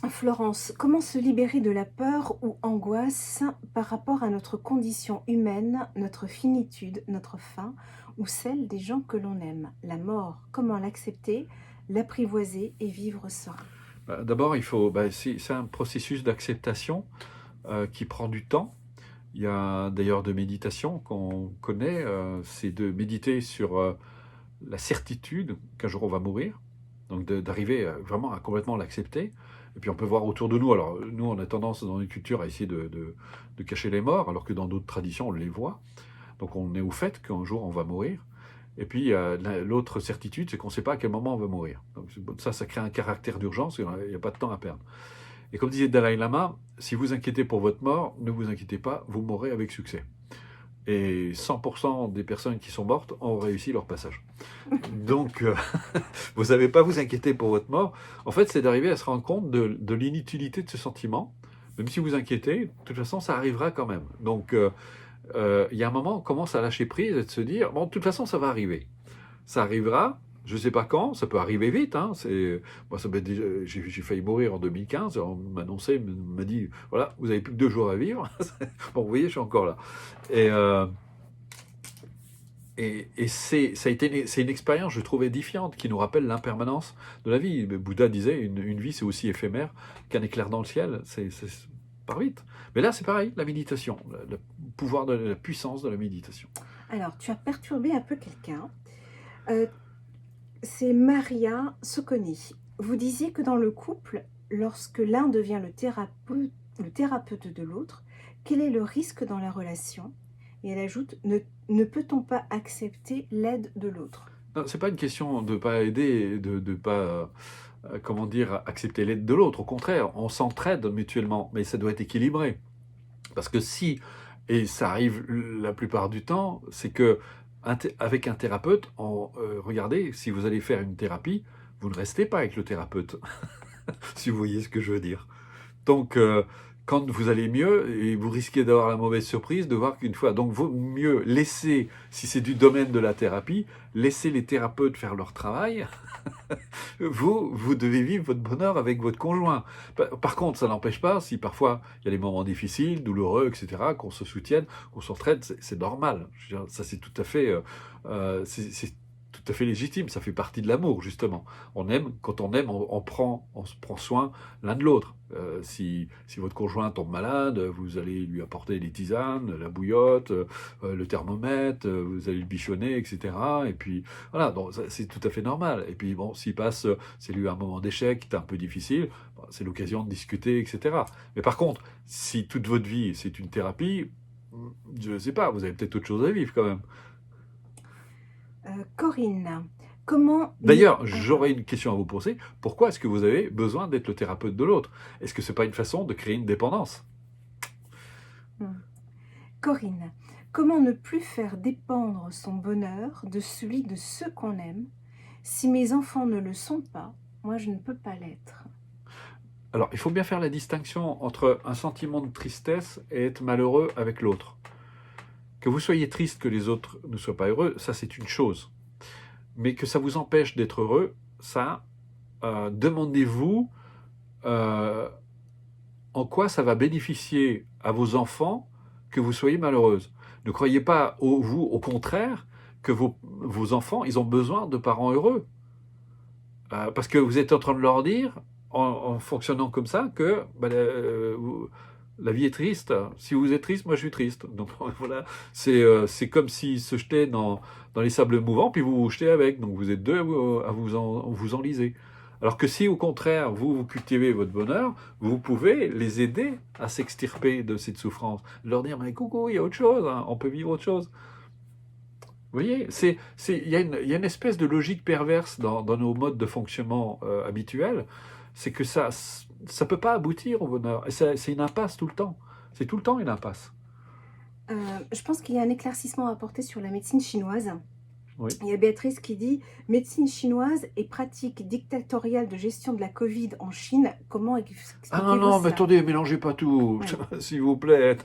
Florence, comment se libérer de la peur ou angoisse par rapport à notre condition humaine, notre finitude, notre fin, ou celle des gens que l'on aime? La mort, comment l'accepter, l'apprivoiser et vivre sans? D'abord, c'est un processus d'acceptation qui prend du temps. Il y a d'ailleurs de méditation qu'on connaît, c'est de méditer sur la certitude qu'un jour on va mourir, donc d'arriver vraiment à complètement l'accepter. Et puis on peut voir autour de nous, alors nous on a tendance dans une culture à essayer de cacher les morts, alors que dans d'autres traditions on les voit. Donc on est au fait qu'un jour on va mourir. Et puis l'autre certitude, c'est qu'on ne sait pas à quel moment on va mourir. Donc ça crée un caractère d'urgence, il n'y a pas de temps à perdre. Et comme disait le Dalai Lama, si vous inquiétez pour votre mort, ne vous inquiétez pas, vous mourrez avec succès. Et 100% des personnes qui sont mortes ont réussi leur passage. Donc, vous n'avez pas à vous inquiéter pour votre mort. En fait, c'est d'arriver à se rendre compte de l'inutilité de ce sentiment. Même si vous inquiétez, de toute façon, ça arrivera quand même. Donc, il y a un moment, on commence à lâcher prise et de se dire, bon, de toute façon, ça va arriver. Ça arrivera, je ne sais pas quand, ça peut arriver vite. Hein, moi, j'ai failli mourir en 2015, on m'a dit, voilà, vous avez plus que 2 jours à vivre. Bon, vous voyez, je suis encore là. Et c'est une expérience, je trouve, édifiante, qui nous rappelle l'impermanence de la vie. Bouddha disait, une vie, c'est aussi éphémère qu'un éclair dans le ciel, c'est part vite. Mais là, c'est pareil, la méditation, le pouvoir de la puissance de la méditation. Alors, tu as perturbé un peu quelqu'un. C'est Maria Socconi. Vous disiez que dans le couple, lorsque l'un devient le thérapeute de l'autre, quel est le risque dans la relation? Et elle ajoute, ne peut-on pas accepter l'aide de l'autre? Non, c'est pas une question de ne pas aider, de pas, comment dire, accepter l'aide de l'autre. Au contraire, on s'entraide mutuellement, mais ça doit être équilibré. Parce que si, et ça arrive la plupart du temps, c'est que avec un thérapeute, regardez, si vous allez faire une thérapie, vous ne restez pas avec le thérapeute, si vous voyez ce que je veux dire. Donc, quand vous allez mieux, et vous risquez d'avoir la mauvaise surprise de voir qu'une fois, donc vaut mieux laisser, si c'est du domaine de la thérapie, laisser les thérapeutes faire leur travail. Vous devez vivre votre bonheur avec votre conjoint. Par contre, ça n'empêche pas, si parfois il y a des moments difficiles, douloureux, etc., qu'on se soutienne, qu'on s'entraide, c'est normal. Je veux dire, ça c'est tout à fait, c'est tout à fait légitime. Ça fait partie de l'amour, justement. Quand on aime, on se prend soin l'un de l'autre. Si votre conjoint tombe malade, vous allez lui apporter des tisanes, la bouillotte, le thermomètre, vous allez le bichonner, etc. Et puis voilà, donc c'est tout à fait normal. Et puis bon, s'il passe, c'est lui un moment d'échec qui est un peu difficile, c'est l'occasion de discuter, etc. Mais par contre, si toute votre vie c'est une thérapie, je ne sais pas, vous avez peut-être autre chose à vivre quand même. Corinne, comment... D'ailleurs, j'aurais une question à vous poser. Pourquoi est-ce que vous avez besoin d'être le thérapeute de l'autre? Est-ce que ce n'est pas une façon de créer une dépendance? Corinne, comment ne plus faire dépendre son bonheur de celui de ceux qu'on aime? Si mes enfants ne le sont pas, moi je ne peux pas l'être. Alors, il faut bien faire la distinction entre un sentiment de tristesse et être malheureux avec l'autre. Que vous soyez triste que les autres ne soient pas heureux, ça c'est une chose. Mais que ça vous empêche d'être heureux, ça, demandez-vous en quoi ça va bénéficier à vos enfants que vous soyez malheureuse. Ne croyez pas, vous, au contraire, que vos enfants, ils ont besoin de parents heureux. Parce que vous êtes en train de leur dire, en fonctionnant comme ça, que la vie est triste. Si vous êtes triste, moi je suis triste. Donc voilà, c'est comme s'ils se jetaient dans les sables mouvants, puis vous vous jetez avec. Donc vous êtes deux à vous enliser. Alors que si au contraire, vous cultivez votre bonheur, vous pouvez les aider à s'extirper de cette souffrance. Leur dire, mais coucou, il y a autre chose, hein, on peut vivre autre chose. Vous voyez, il y a une espèce de logique perverse dans nos modes de fonctionnement habituels, c'est que ça peut pas aboutir au bonheur. Et c'est une impasse tout le temps. C'est tout le temps une impasse. Je pense qu'il y a un éclaircissement à apporter sur la médecine chinoise. Oui. Il y a Béatrice qui dit « Médecine chinoise et pratique dictatoriale de gestion de la Covid en Chine, comment expliquez-vous Ah non, mais ça ?» attendez, mélangez pas tout, Ouais. s'il vous plaît.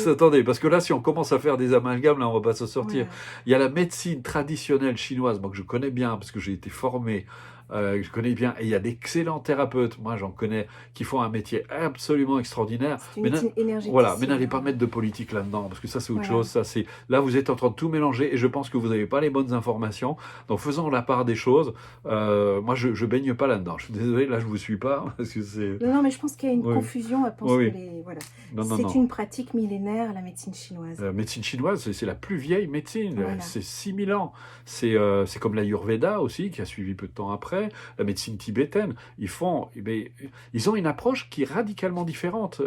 Attendez, parce que là, si on commence à faire des amalgames, là, on va pas s'en sortir. Ouais. Il y a la médecine traditionnelle chinoise, moi que je connais bien, parce que j'ai été formé, je connais bien, et il y a d'excellents thérapeutes, moi j'en connais, qui font un métier absolument extraordinaire. C'est une médecine énergétique. Voilà, mais n'allez pas mettre de politique là-dedans, parce que ça c'est autre Voilà. chose. Là, vous êtes en train de tout mélanger, et je pense que vous n'avez pas les bonnes informations. Donc faisons la part des choses. Moi, je baigne pas là-dedans. Je suis désolé, là je vous suis pas, parce que c'est... Non, mais je pense qu'il y a une Oui. confusion à penser Oui. que voilà. Non, C'est une pratique millénaire, la médecine chinoise. La médecine chinoise, c'est la plus vieille médecine, Voilà. c'est 6000 ans. C'est comme l'Ayurveda aussi, qui a suivi peu de temps après, la médecine tibétaine. Ils ont une approche qui est radicalement différente.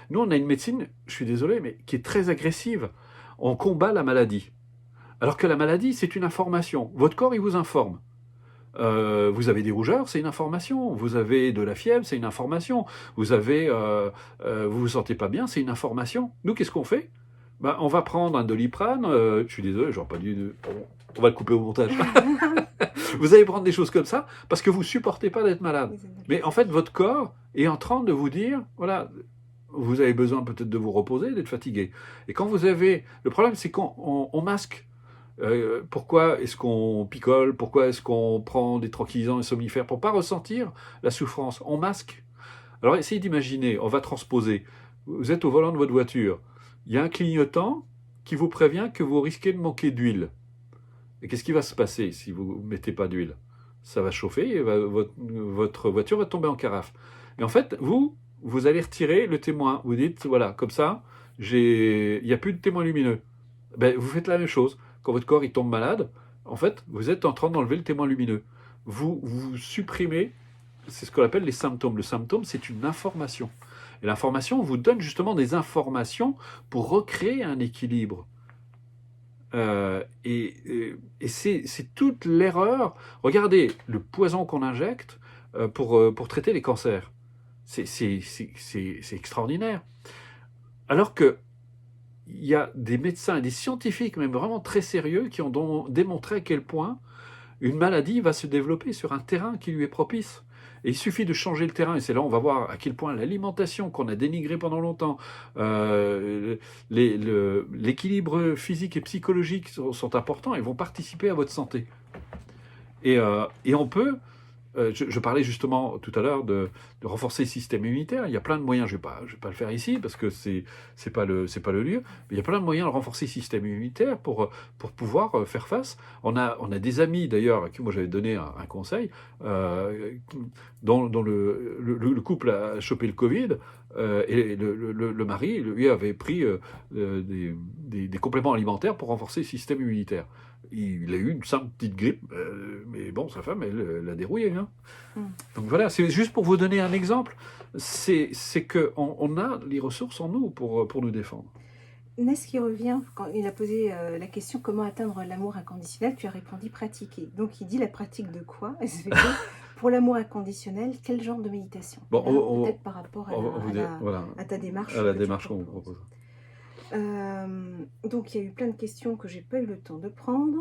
Nous, on a une médecine, je suis désolé, mais qui est très agressive. On combat la maladie. Alors que la maladie, c'est une information. Votre corps, il vous informe. Vous avez des rougeurs, c'est une information. Vous avez de la fièvre, c'est une information. Vous vous sentez pas bien, c'est une information. Nous, qu'est-ce qu'on fait? On va prendre un Doliprane. Je suis désolé, j'aurais pas dû. On va le couper au montage. Vous allez prendre des choses comme ça parce que vous supportez pas d'être malade. Mais en fait, votre corps est en train de vous dire, voilà, vous avez besoin peut-être de vous reposer, d'être fatigué. Et quand vous avez, le problème, c'est qu'on masque. Pourquoi est-ce qu'on picole? Pourquoi est-ce qu'on prend des tranquillisants et somnifères? Pour pas ressentir la souffrance. On masque. Alors essayez d'imaginer, on va transposer. Vous êtes au volant de votre voiture. Il y a un clignotant qui vous prévient que vous risquez de manquer d'huile. Et qu'est-ce qui va se passer si vous ne mettez pas d'huile? Ça va chauffer et votre voiture va tomber en carafe. Et en fait, vous allez retirer le témoin. Vous dites, voilà, comme ça, il n'y a plus de témoin lumineux. Vous faites la même chose. Quand votre corps il tombe malade, en fait, vous êtes en train d'enlever le témoin lumineux. Vous supprimez, c'est ce qu'on appelle les symptômes. Le symptôme, c'est une information. Et l'information vous donne justement des informations pour recréer un équilibre. Et c'est toute l'erreur. Regardez le poison qu'on injecte pour traiter les cancers. C'est extraordinaire. Alors que il y a des médecins et des scientifiques, même vraiment très sérieux, qui ont démontré à quel point une maladie va se développer sur un terrain qui lui est propice. Et il suffit de changer le terrain, et c'est là où on va voir à quel point l'alimentation qu'on a dénigrée pendant longtemps, l'équilibre physique et psychologique sont importants et vont participer à votre santé. Et on peut... je parlais justement tout à l'heure de renforcer le système immunitaire. Il y a plein de moyens. Je vais pas le faire ici parce que c'est pas le lieu. Mais il y a plein de moyens de renforcer le système immunitaire pour pouvoir faire face. On a des amis d'ailleurs à qui moi j'avais donné un conseil dont le couple a chopé le Covid et le mari lui avait pris des compléments alimentaires pour renforcer le système immunitaire. Il a eu une simple petite grippe, mais bon, sa femme, elle l'a dérouillé. Hein. Donc voilà, c'est juste pour vous donner un exemple, c'est qu'on a les ressources en nous pour nous défendre. Ness qui revient, quand il a posé la question comment atteindre l'amour inconditionnel, tu as répondu pratiquer. Donc il dit la pratique de quoi? Pour l'amour inconditionnel, quel genre de méditation? Peut-être par rapport à ta démarche. À la démarche qu'on vous propose. Donc il y a eu plein de questions que j'ai pas eu le temps de prendre.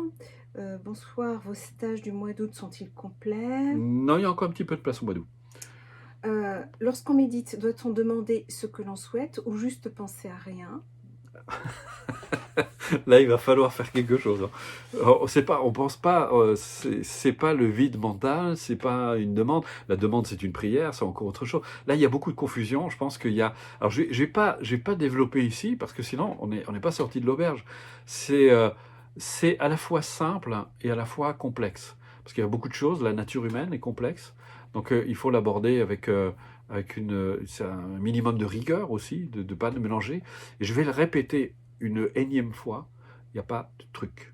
Bonsoir, vos stages du mois d'août sont-ils complets? Non, il y a encore un petit peu de place au mois d'août. Lorsqu'on médite, doit-on demander ce que l'on souhaite ou juste penser à rien? Là, il va falloir faire quelque chose. On pense pas, c'est pas le vide mental, c'est pas une demande. La demande, c'est une prière, c'est encore autre chose. Là, il y a beaucoup de confusion. Je pense qu'il y a. Alors, j'ai pas développé ici parce que sinon, on n'est pas sorti de l'auberge. C'est à la fois simple et à la fois complexe parce qu'il y a beaucoup de choses. La nature humaine est complexe, donc il faut l'aborder avec c'est un minimum de rigueur aussi, de ne pas le mélanger. Et je vais le répéter une énième fois, il n'y a pas de truc.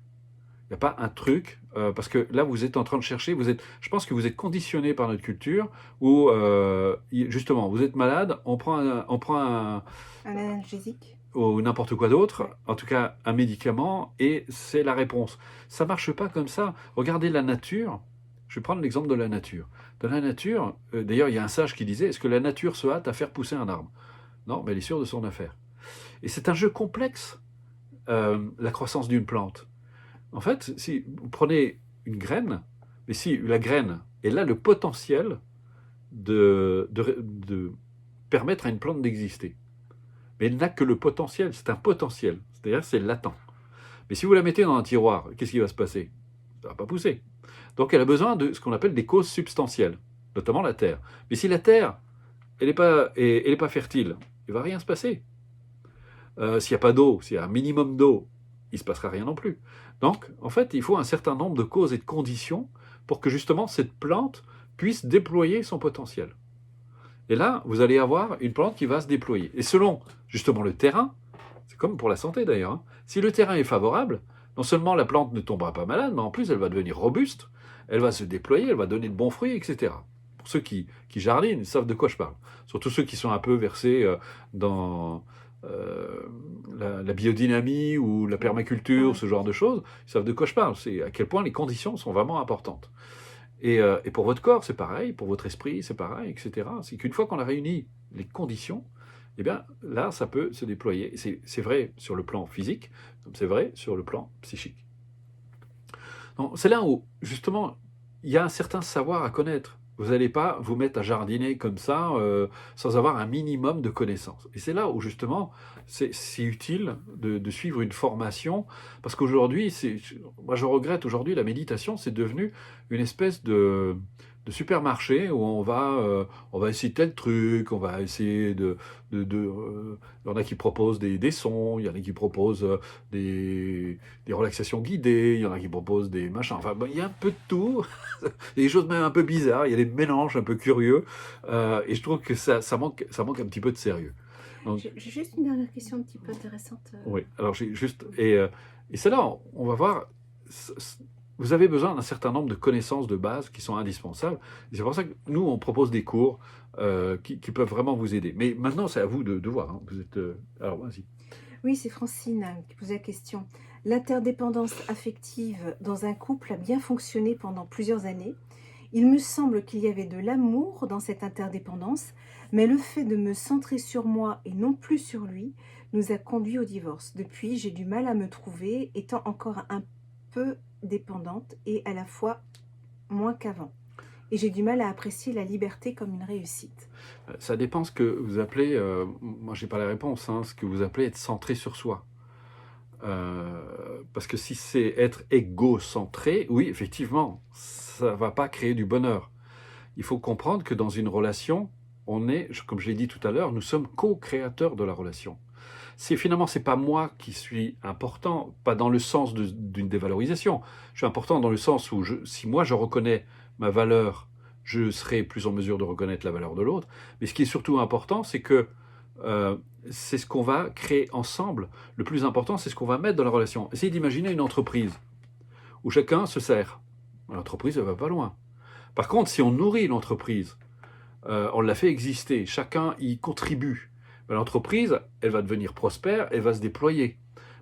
Il n'y a pas un truc, parce que là, vous êtes en train de chercher, je pense que vous êtes conditionné par notre culture, où, justement, vous êtes malade, on prend Un analgésique? ou n'importe quoi d'autre, Ouais. en tout cas un médicament, et c'est la réponse. Ça marche pas comme ça. Regardez la nature. Je vais prendre l'exemple de la nature. Dans la nature, d'ailleurs, il y a un sage qui disait, est-ce que la nature se hâte à faire pousser un arbre? Non, mais elle est sûre de son affaire. Et c'est un jeu complexe, la croissance d'une plante. En fait, si vous prenez une graine, mais si la graine, elle a le potentiel de permettre à une plante d'exister. Mais elle n'a que le potentiel, c'est un potentiel, c'est-à-dire c'est latent. Mais si vous la mettez dans un tiroir, qu'est-ce qui va se passer? Ça ne va pas pousser. Donc elle a besoin de ce qu'on appelle des causes substantielles, notamment la terre. Mais si la terre, elle n'est pas fertile, il ne va rien se passer. S'il n'y a pas d'eau, s'il y a un minimum d'eau, il ne se passera rien non plus. Donc, en fait, il faut un certain nombre de causes et de conditions pour que justement cette plante puisse déployer son potentiel. Et là, vous allez avoir une plante qui va se déployer. Et selon justement le terrain, c'est comme pour la santé d'ailleurs, hein, si le terrain est favorable, non seulement la plante ne tombera pas malade, mais en plus elle va devenir robuste, elle va se déployer, elle va donner de bons fruits, etc. Pour ceux qui jardinent, ils savent de quoi je parle. Surtout ceux qui sont un peu versés dans la biodynamie ou la permaculture, Ouais. ce genre de choses, ils savent de quoi je parle. C'est à quel point les conditions sont vraiment importantes. Et pour votre corps, c'est pareil, pour votre esprit, c'est pareil, etc. C'est qu'une fois qu'on a réuni les conditions, eh bien là, ça peut se déployer. C'est vrai sur le plan physique, comme c'est vrai sur le plan psychique. C'est là où, justement, il y a un certain savoir à connaître. Vous n'allez pas vous mettre à jardiner comme ça sans avoir un minimum de connaissances. Et c'est là où, justement, c'est utile de suivre une formation, parce qu'aujourd'hui, moi je regrette, aujourd'hui, la méditation, c'est devenu une espèce de supermarché où on va essayer tel truc, on va essayer il y en a qui proposent des sons, il y en a qui proposent des relaxations guidées, il y en a qui proposent des machins, enfin il y a un peu de tout, il y a des choses même un peu bizarres, il y a des mélanges un peu curieux, et je trouve que ça manque un petit peu de sérieux. Donc, J'ai juste une dernière question un petit peu intéressante. oui, alors j'ai juste. Et c'est là, on va voir. Vous avez besoin d'un certain nombre de connaissances de base qui sont indispensables. Et c'est pour ça que nous, on propose des cours qui peuvent vraiment vous aider. Mais maintenant, c'est à vous de voir. Hein. Vous êtes. Alors, vas-y. Oui, c'est Francine qui posait la question. L'interdépendance affective dans un couple a bien fonctionné pendant plusieurs années. Il me semble qu'il y avait de l'amour dans cette interdépendance, mais le fait de me centrer sur moi et non plus sur lui nous a conduit au divorce. Depuis, j'ai du mal à me trouver, étant encore un peu dépendante et à la fois moins qu'avant. Et j'ai du mal à apprécier la liberté comme une réussite. Ça dépend ce que vous appelez. Moi, j'ai pas la réponse. Hein, ce que vous appelez être centré sur soi. Parce que si c'est être égocentré, oui, effectivement, ça va pas créer du bonheur. Il faut comprendre que dans une relation, on est, comme je l'ai dit tout à l'heure, nous sommes co-créateurs de la relation. Finalement, c'est pas moi qui suis important, pas dans le sens d'une dévalorisation. Je suis important dans le sens où si moi je reconnais ma valeur, je serai plus en mesure de reconnaître la valeur de l'autre. Mais ce qui est surtout important, c'est que c'est ce qu'on va créer ensemble. Le plus important, c'est ce qu'on va mettre dans la relation. Essayez d'imaginer une entreprise où chacun se sert. L'entreprise ne va pas loin. Par contre, si on nourrit l'entreprise, on la fait exister, chacun y contribue, l'entreprise, elle va devenir prospère, elle va se déployer.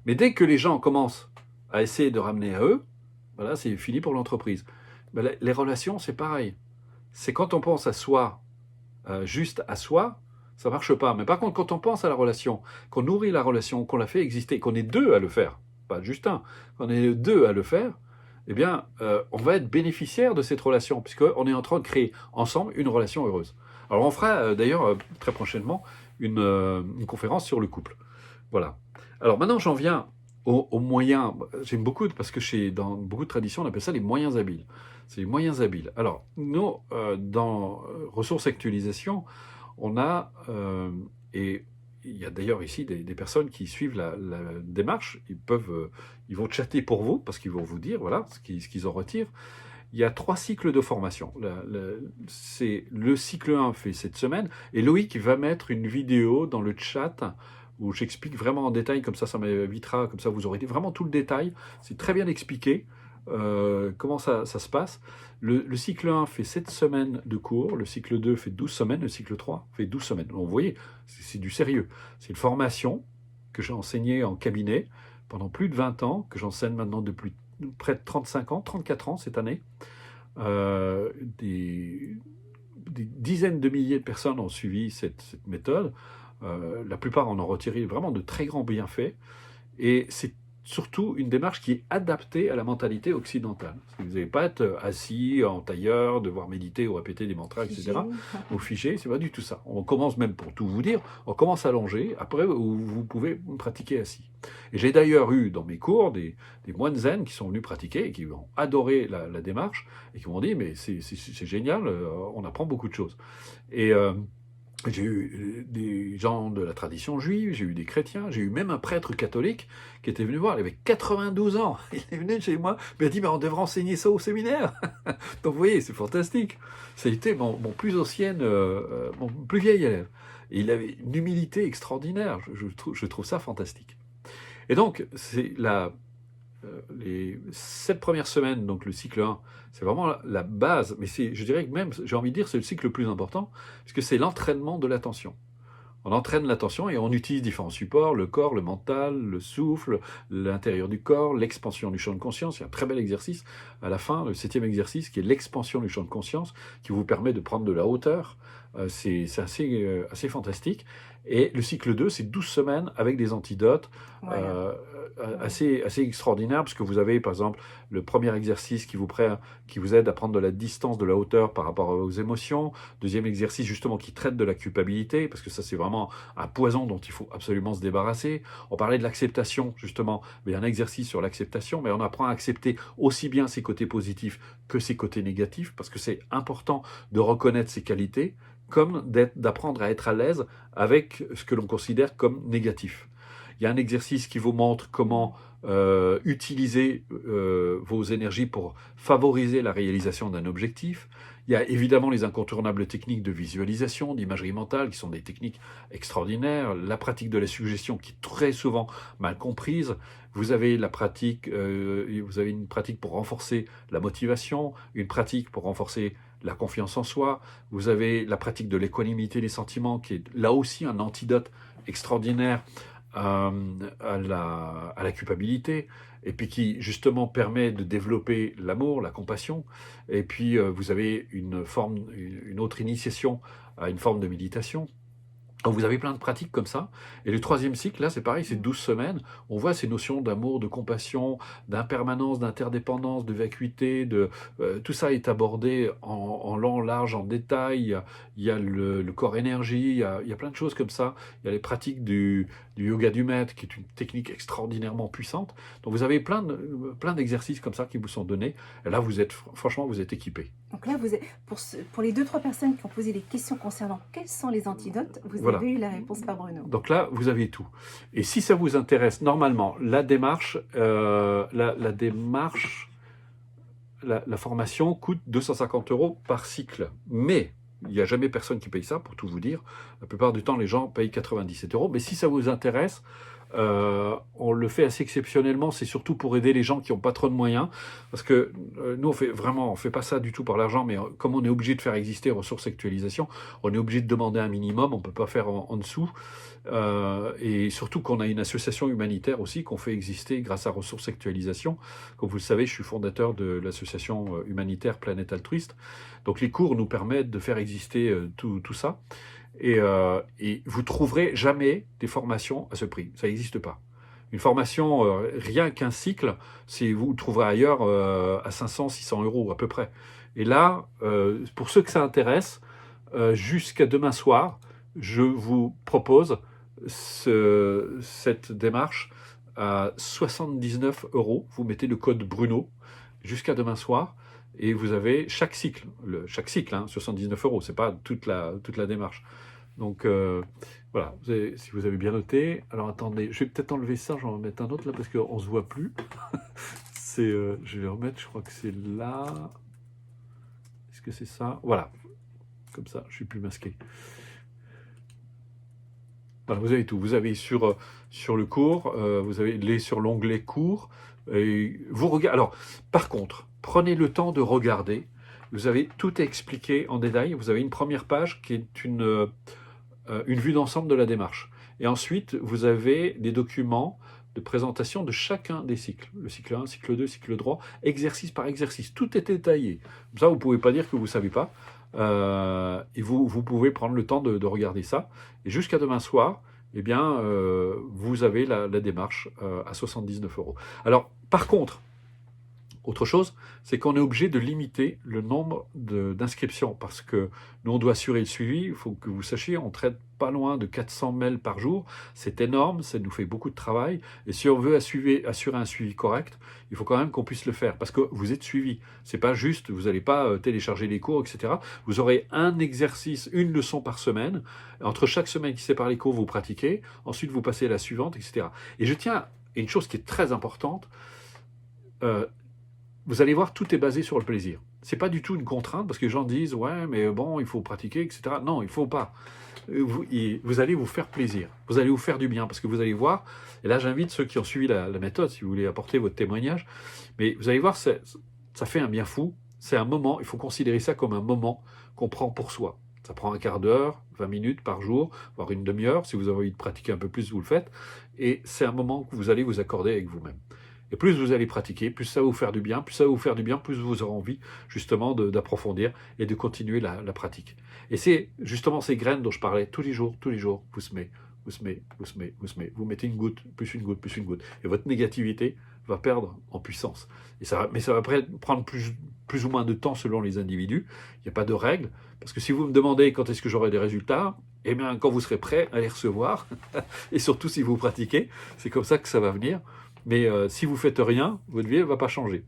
Mais dès que les gens commencent à essayer de ramener à eux, voilà, c'est fini pour l'entreprise. Les relations, c'est pareil. C'est quand on pense à soi, juste à soi, Ça marche pas. Mais par contre, quand on pense à la relation, qu'on nourrit la relation, qu'on la fait exister, qu'on est deux à le faire, pas juste un, qu'on est deux à le faire, eh bien, on va être bénéficiaire de cette relation, puisqu'on est en train de créer ensemble une relation heureuse. Alors, on fera d'ailleurs très prochainement une conférence sur le couple. Voilà. Alors maintenant, j'en viens aux moyens. J'aime beaucoup, parce que dans beaucoup de traditions, on appelle ça les moyens habiles. C'est les moyens habiles. Alors, nous, dans Ressources Actualisation, on a, et il y a d'ailleurs ici des personnes qui suivent la démarche, ils vont chatter pour vous, parce qu'ils vont vous dire, voilà, ce qu'ils en retirent. Il y a 3 cycles de formation. Le cycle 1 fait cette semaine, et Loïc va mettre une vidéo dans le chat où j'explique vraiment en détail, comme ça m'évitera, comme ça vous aurez vraiment tout le détail. C'est très bien expliqué comment ça se passe. Le cycle 1 fait 7 semaines de cours, le cycle 2 fait 12 semaines, le cycle 3 fait 12 semaines. Donc, vous voyez, c'est du sérieux. C'est une formation que j'ai enseignée en cabinet pendant plus de 20 ans, que j'enseigne maintenant depuis près de 35 ans, 34 ans cette année. Des dizaines de milliers de personnes ont suivi cette méthode. La plupart en ont retiré vraiment de très grands bienfaits. Et c'est surtout une démarche qui est adaptée à la mentalité occidentale. Vous n'allez pas être assis en tailleur, devoir méditer ou répéter des mantras, etc. Ou figé, c'est pas du tout ça. On commence même, pour tout vous dire, on commence allongé, après vous pouvez pratiquer assis. Et j'ai d'ailleurs eu dans mes cours des moines zen qui sont venus pratiquer et qui ont adoré la démarche et qui m'ont dit mais c'est génial, on apprend beaucoup de choses. Et j'ai eu des gens de la tradition juive, j'ai eu des chrétiens, j'ai eu même un prêtre catholique qui était venu voir, il avait 92 ans, il est venu chez moi, il m'a dit mais on devrait enseigner ça au séminaire. Donc vous voyez, c'est fantastique. Ça a été mon plus mon plus vieil élève. Et il avait une humilité extraordinaire, je trouve ça fantastique. Et donc, c'est les 7 premières semaines, donc le cycle 1, c'est vraiment la base, mais je dirais que même, j'ai envie de dire, c'est le cycle le plus important, puisque c'est l'entraînement de l'attention. On entraîne l'attention et on utilise différents supports, le corps, le mental, le souffle, l'intérieur du corps, l'expansion du champ de conscience. Il y a un très bel exercice à la fin, le 7e exercice, qui est l'expansion du champ de conscience, qui vous permet de prendre de la hauteur. C'est assez fantastique. Et le cycle 2, c'est 12 semaines avec des antidotes assez extraordinaires, parce que vous avez, par exemple, le premier exercice qui vous aide à prendre de la distance, de la hauteur par rapport aux émotions. Deuxième exercice, justement, qui traite de la culpabilité, parce que ça, c'est vraiment un poison dont il faut absolument se débarrasser. On parlait de l'acceptation, justement. Mais il y a un exercice sur l'acceptation, mais on apprend à accepter aussi bien ses côtés positifs que ses côtés négatifs, parce que c'est important de reconnaître ses qualités, comme d'apprendre à être à l'aise avec ce que l'on considère comme négatif. Il y a un exercice qui vous montre comment utiliser vos énergies pour favoriser la réalisation d'un objectif. Il y a évidemment les incontournables techniques de visualisation, d'imagerie mentale, qui sont des techniques extraordinaires. La pratique de la suggestion, qui est très souvent mal comprise. Vous avez une pratique pour renforcer la motivation, une pratique pour renforcer la confiance en soi. Vous avez la pratique de l'équanimité des sentiments, qui est là aussi un antidote extraordinaire à la culpabilité, et puis qui justement permet de développer l'amour, la compassion. Et puis vous avez une autre initiation à une forme de méditation. Donc vous avez plein de pratiques comme ça. Et le 3e cycle, là, c'est pareil, c'est 12 semaines. On voit ces notions d'amour, de compassion, d'impermanence, d'interdépendance, de vacuité. Tout ça est abordé en long, large, en détail. Il y a le corps énergie, il y a plein de choses comme ça. Il y a les pratiques du yoga du maître, qui est une technique extraordinairement puissante. Donc vous avez plein d'exercices comme ça qui vous sont donnés. Et là, franchement, vous êtes équipés. Donc là, pour les 2-3 personnes qui ont posé des questions concernant quels sont les antidotes, vous avez eu la réponse par Bruno. Donc là, vous avez tout. Et si ça vous intéresse, normalement, la démarche, la formation coûte 250 € par cycle. Mais il n'y a jamais personne qui paye ça, pour tout vous dire. La plupart du temps, les gens payent 97 €. Mais si ça vous intéresse, on le fait assez exceptionnellement. C'est surtout pour aider les gens qui n'ont pas trop de moyens, parce que nous on fait pas ça du tout par l'argent, mais comme on est obligé de faire exister Ressources Actualisation, on est obligé de demander un minimum, on peut pas faire en dessous, et surtout qu'on a une association humanitaire aussi qu'on fait exister grâce à Ressources Actualisation. Comme vous le savez, je suis fondateur de l'association humanitaire Planète Altruiste, donc les cours nous permettent de faire exister tout ça. et vous trouverez jamais des formations à ce prix. Ça n'existe pas. Une formation, rien qu'un cycle, vous le trouverez ailleurs à 500, 600 euros à peu près. Et là, pour ceux que ça intéresse, jusqu'à demain soir, je vous propose cette démarche à 79 euros. Vous mettez le code Bruno jusqu'à demain soir et vous avez chaque cycle, 79 euros, c'est pas toute la démarche. Donc voilà, si vous avez bien noté. Alors attendez, je vais peut-être enlever ça, j'en vais mettre un autre là parce qu'on ne se voit plus. Je vais remettre, je crois que c'est là. Est-ce que c'est ça? Voilà, comme ça, je ne suis plus masqué. Voilà, vous avez tout. Vous avez sur le cours, vous avez sur l'onglet cours. Et vous regardez. Alors, par contre, prenez le temps de regarder. Vous avez tout expliqué en détail. Vous avez une première page qui est une vue d'ensemble de la démarche. Et ensuite, vous avez des documents de présentation de chacun des cycles. Le cycle 1, cycle 2, cycle 3, exercice par exercice. Tout est détaillé. Comme ça, vous ne pouvez pas dire que vous ne savez pas. Et vous pouvez prendre le temps de regarder ça. Et jusqu'à demain soir, eh bien, vous avez la démarche à 79 euros. Alors, par contre, autre chose, c'est qu'on est obligé de limiter le nombre d'inscriptions parce que nous, on doit assurer le suivi. Il faut que vous sachiez, on traite pas loin de 400 mails par jour. C'est énorme, ça nous fait beaucoup de travail. Et si on veut assurer un suivi correct, il faut quand même qu'on puisse le faire parce que vous êtes suivi. C'est pas juste, vous n'allez pas télécharger les cours, etc. Vous aurez un exercice, une leçon par semaine. Entre chaque semaine qui sépare les cours, vous pratiquez. Ensuite, vous passez à la suivante, etc. Et je tiens à une chose qui est très importante. Vous allez voir, tout est basé sur le plaisir. C'est pas du tout une contrainte, parce que les gens disent « ouais, mais bon, il faut pratiquer, etc. » Non, il ne faut pas. Vous allez vous faire plaisir. Vous allez vous faire du bien, parce que vous allez voir, et là j'invite ceux qui ont suivi la méthode, si vous voulez apporter votre témoignage, mais vous allez voir, ça fait un bien fou. C'est un moment, il faut considérer ça comme un moment qu'on prend pour soi. Ça prend un quart d'heure, 20 minutes par jour, voire une demi-heure. Si vous avez envie de pratiquer un peu plus, vous le faites. Et c'est un moment que vous allez vous accorder avec vous-même. Et plus vous allez pratiquer, plus ça va vous faire du bien, plus vous aurez envie justement d'approfondir et de continuer la pratique. Et c'est justement ces graines dont je parlais tous les jours, vous semez. Vous mettez une goutte, plus une goutte, plus une goutte. Et votre négativité va perdre en puissance. Mais ça va prendre plus ou moins de temps selon les individus. Il n'y a pas de règle. Parce que si vous me demandez quand est-ce que j'aurai des résultats, eh bien quand vous serez prêt à les recevoir, et surtout si vous pratiquez, c'est comme ça que ça va venir. Mais si vous ne faites rien, votre vie ne va pas changer.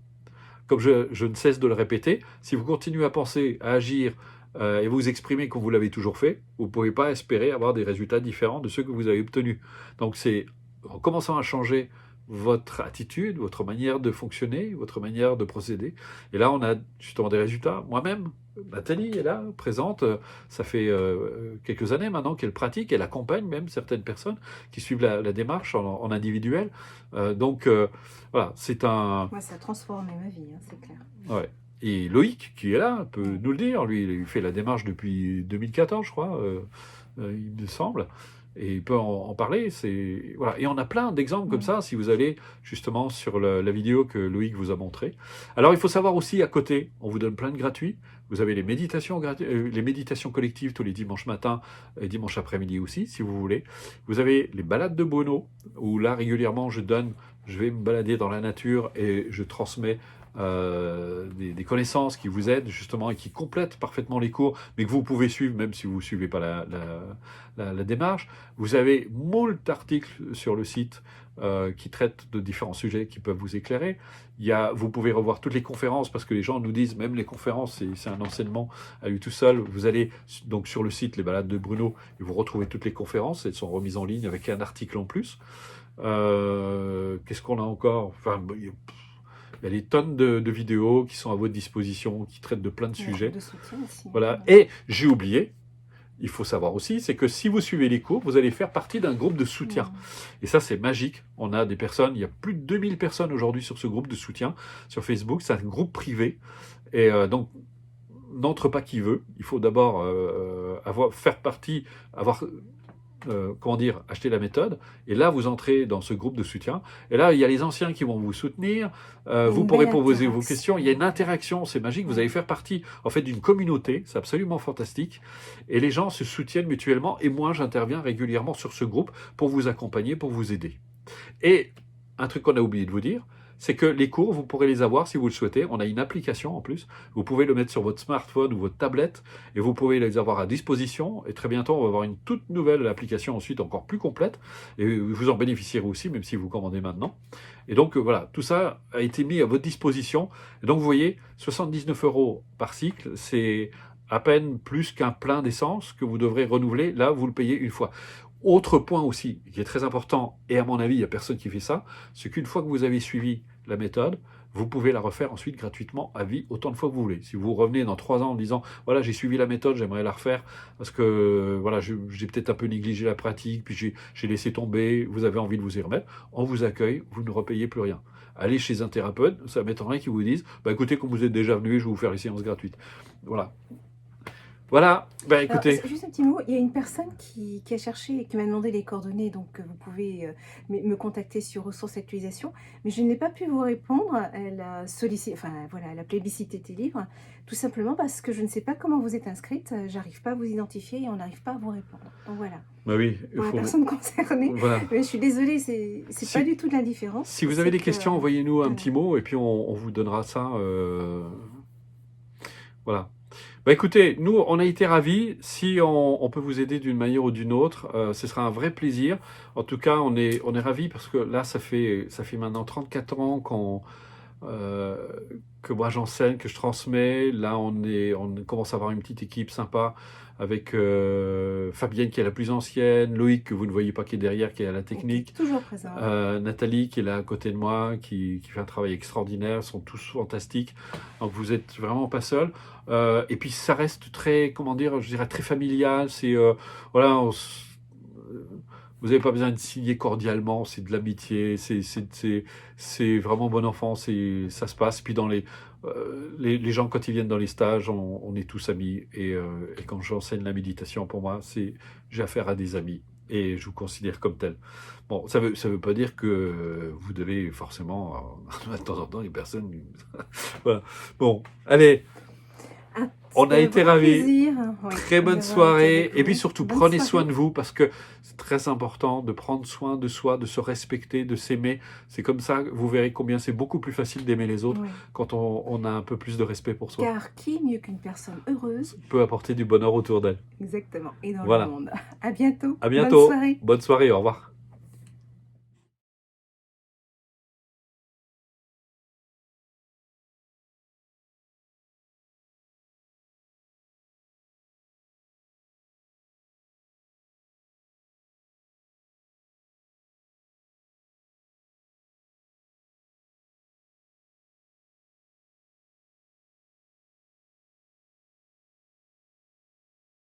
Comme je ne cesse de le répéter, si vous continuez à penser, à agir et vous exprimer comme vous l'avez toujours fait, vous ne pouvez pas espérer avoir des résultats différents de ceux que vous avez obtenus. Donc c'est en commençant à changer votre attitude, votre manière de fonctionner, votre manière de procéder. Et là, on a justement des résultats. Moi-même, Nathalie est là, présente. Ça fait quelques années maintenant qu'elle pratique. Elle accompagne même certaines personnes qui suivent la démarche en individuel. Donc, voilà, c'est un... Moi, ça a transformé ma vie, hein, c'est clair. Ouais. Et Loïc, qui est là, peut nous le dire. Lui, il fait la démarche depuis 2014, je crois, il me semble. Et il peut en parler. Voilà. Et on a plein d'exemples comme ça, si vous allez justement sur la vidéo que Loïc vous a montrée. Alors, il faut savoir aussi, à côté, on vous donne plein de gratuits. Vous avez les méditations collectives tous les dimanches matins et dimanche après-midi aussi, si vous voulez. Vous avez les balades de Bruno, où là, régulièrement, je vais me balader dans la nature et je transmets des connaissances qui vous aident justement et qui complètent parfaitement les cours, mais que vous pouvez suivre même si vous ne suivez pas la démarche. Vous avez moult articles sur le site qui traitent de différents sujets qui peuvent vous éclairer. Vous pouvez revoir toutes les conférences parce que les gens nous disent même les conférences, c'est un enseignement à lui tout seul. Vous allez donc sur le site Les Balades de Bruno et vous retrouvez toutes les conférences. Elles sont remises en ligne avec un article en plus. Qu'est-ce qu'on a encore? Enfin, il y a des tonnes de vidéos qui sont à votre disposition, qui traitent de plein de sujets. De soutien aussi. Voilà. Et j'ai oublié, il faut savoir aussi, c'est que si vous suivez les cours, vous allez faire partie d'un groupe de soutien. Et ça, c'est magique. On a des personnes, il y a plus de 2000 personnes aujourd'hui sur ce groupe de soutien sur Facebook. C'est un groupe privé. Et donc, n'entre pas qui veut. Il faut d'abord faire partie, avoir comment dire, acheter la méthode. Et là, vous entrez dans ce groupe de soutien. Et là, il y a les anciens qui vont vous soutenir. Il y a Vous une pourrez belle poser vos questions. Il y a une interaction. interaction, c'est magique. Vous Ouais. allez faire partie, en fait, d'une communauté. C'est absolument fantastique. Et les gens se soutiennent mutuellement. Et moi, j'interviens régulièrement sur ce groupe pour vous accompagner, pour vous aider. Et un truc qu'on a oublié de vous dire, c'est que les cours, vous pourrez les avoir si vous le souhaitez. On a une application en plus. Vous pouvez le mettre sur votre smartphone ou votre tablette et vous pouvez les avoir à disposition. Et très bientôt, on va avoir une toute nouvelle application ensuite encore plus complète. Et vous en bénéficierez aussi, même si vous commandez maintenant. Et donc, voilà, tout ça a été mis à votre disposition. Et donc, vous voyez, 79 € par cycle, c'est à peine plus qu'un plein d'essence que vous devrez renouveler. Là, vous le payez une fois. Autre point aussi, qui est très important, et à mon avis, il n'y a personne qui fait ça, c'est qu'une fois que vous avez suivi la méthode, vous pouvez la refaire ensuite gratuitement à vie, autant de fois que vous voulez. Si vous revenez dans 3 ans en disant, voilà, j'ai suivi la méthode, j'aimerais la refaire, parce que voilà, j'ai peut-être un peu négligé la pratique, puis j'ai laissé tomber, vous avez envie de vous y remettre, on vous accueille, vous ne repayez plus rien. Allez chez un thérapeute, ça m'étonnerait qu'ils vous disent, bah écoutez, comme vous êtes déjà venu, je vais vous faire les séances gratuites. Voilà. Voilà, bah Alors, écoutez, juste un petit mot, il y a une personne qui a cherché, qui m'a demandé les coordonnées, donc vous pouvez me contacter sur Ressources Actualisation, mais je n'ai pas pu vous répondre. Elle a sollicité, enfin voilà, elle a plébiscité tes livres, tout simplement parce que je ne sais pas comment vous êtes inscrite, j'arrive pas à vous identifier et on n'arrive pas à vous répondre. Donc voilà, bah oui, il pour la faut... personne concernée. Voilà. Mais je suis désolée, c'est Si- pas du tout de l'indifférence. Si vous avez c'est des questions, que envoyez-nous un voilà. petit mot et puis on vous donnera ça. Voilà. Bah écoutez, nous, on a été ravis. Si on peut vous aider d'une manière ou d'une autre, ce sera un vrai plaisir. En tout cas, on est ravis parce que là, ça fait maintenant 34 ans euh, que moi j'enseigne, que je transmets. Là, on commence à avoir une petite équipe sympa avec Fabienne qui est la plus ancienne, Loïc que vous ne voyez pas qui est derrière, qui est à la Qui est technique, toujours présent. Nathalie qui est là à côté de moi, qui fait un travail extraordinaire, ils sont tous fantastiques. Donc vous êtes vraiment pas seul. Et puis ça reste très, comment dire, je dirais très familial. C'est voilà, vous n'avez pas besoin de signer cordialement, c'est de l'amitié, c'est vraiment bon enfant, ça se passe. Puis dans les gens, quand ils viennent dans les stages, on est tous amis. Et quand j'enseigne la méditation, pour moi, j'ai affaire à des amis. Et je vous considère comme tel. Bon, ça veut pas dire que vous devez forcément, de temps en temps, les personnes... voilà. Bon, allez, on a été Grand ravis. plaisir, oui, Très bonne d'avoir été soirée. avec Et puis vous. surtout, Bonne prenez soin soirée. de vous parce que c'est très important de prendre soin de soi, de se respecter, de s'aimer. C'est comme ça, vous verrez combien c'est beaucoup plus facile d'aimer les autres Oui. quand on a un peu plus de respect pour soi. Car qui mieux qu'une personne heureuse, Peut apporter du bonheur autour d'elle. exactement, et dans Voilà. le monde. À bientôt. À Bonne bientôt. soirée. Bonne soirée. Au revoir.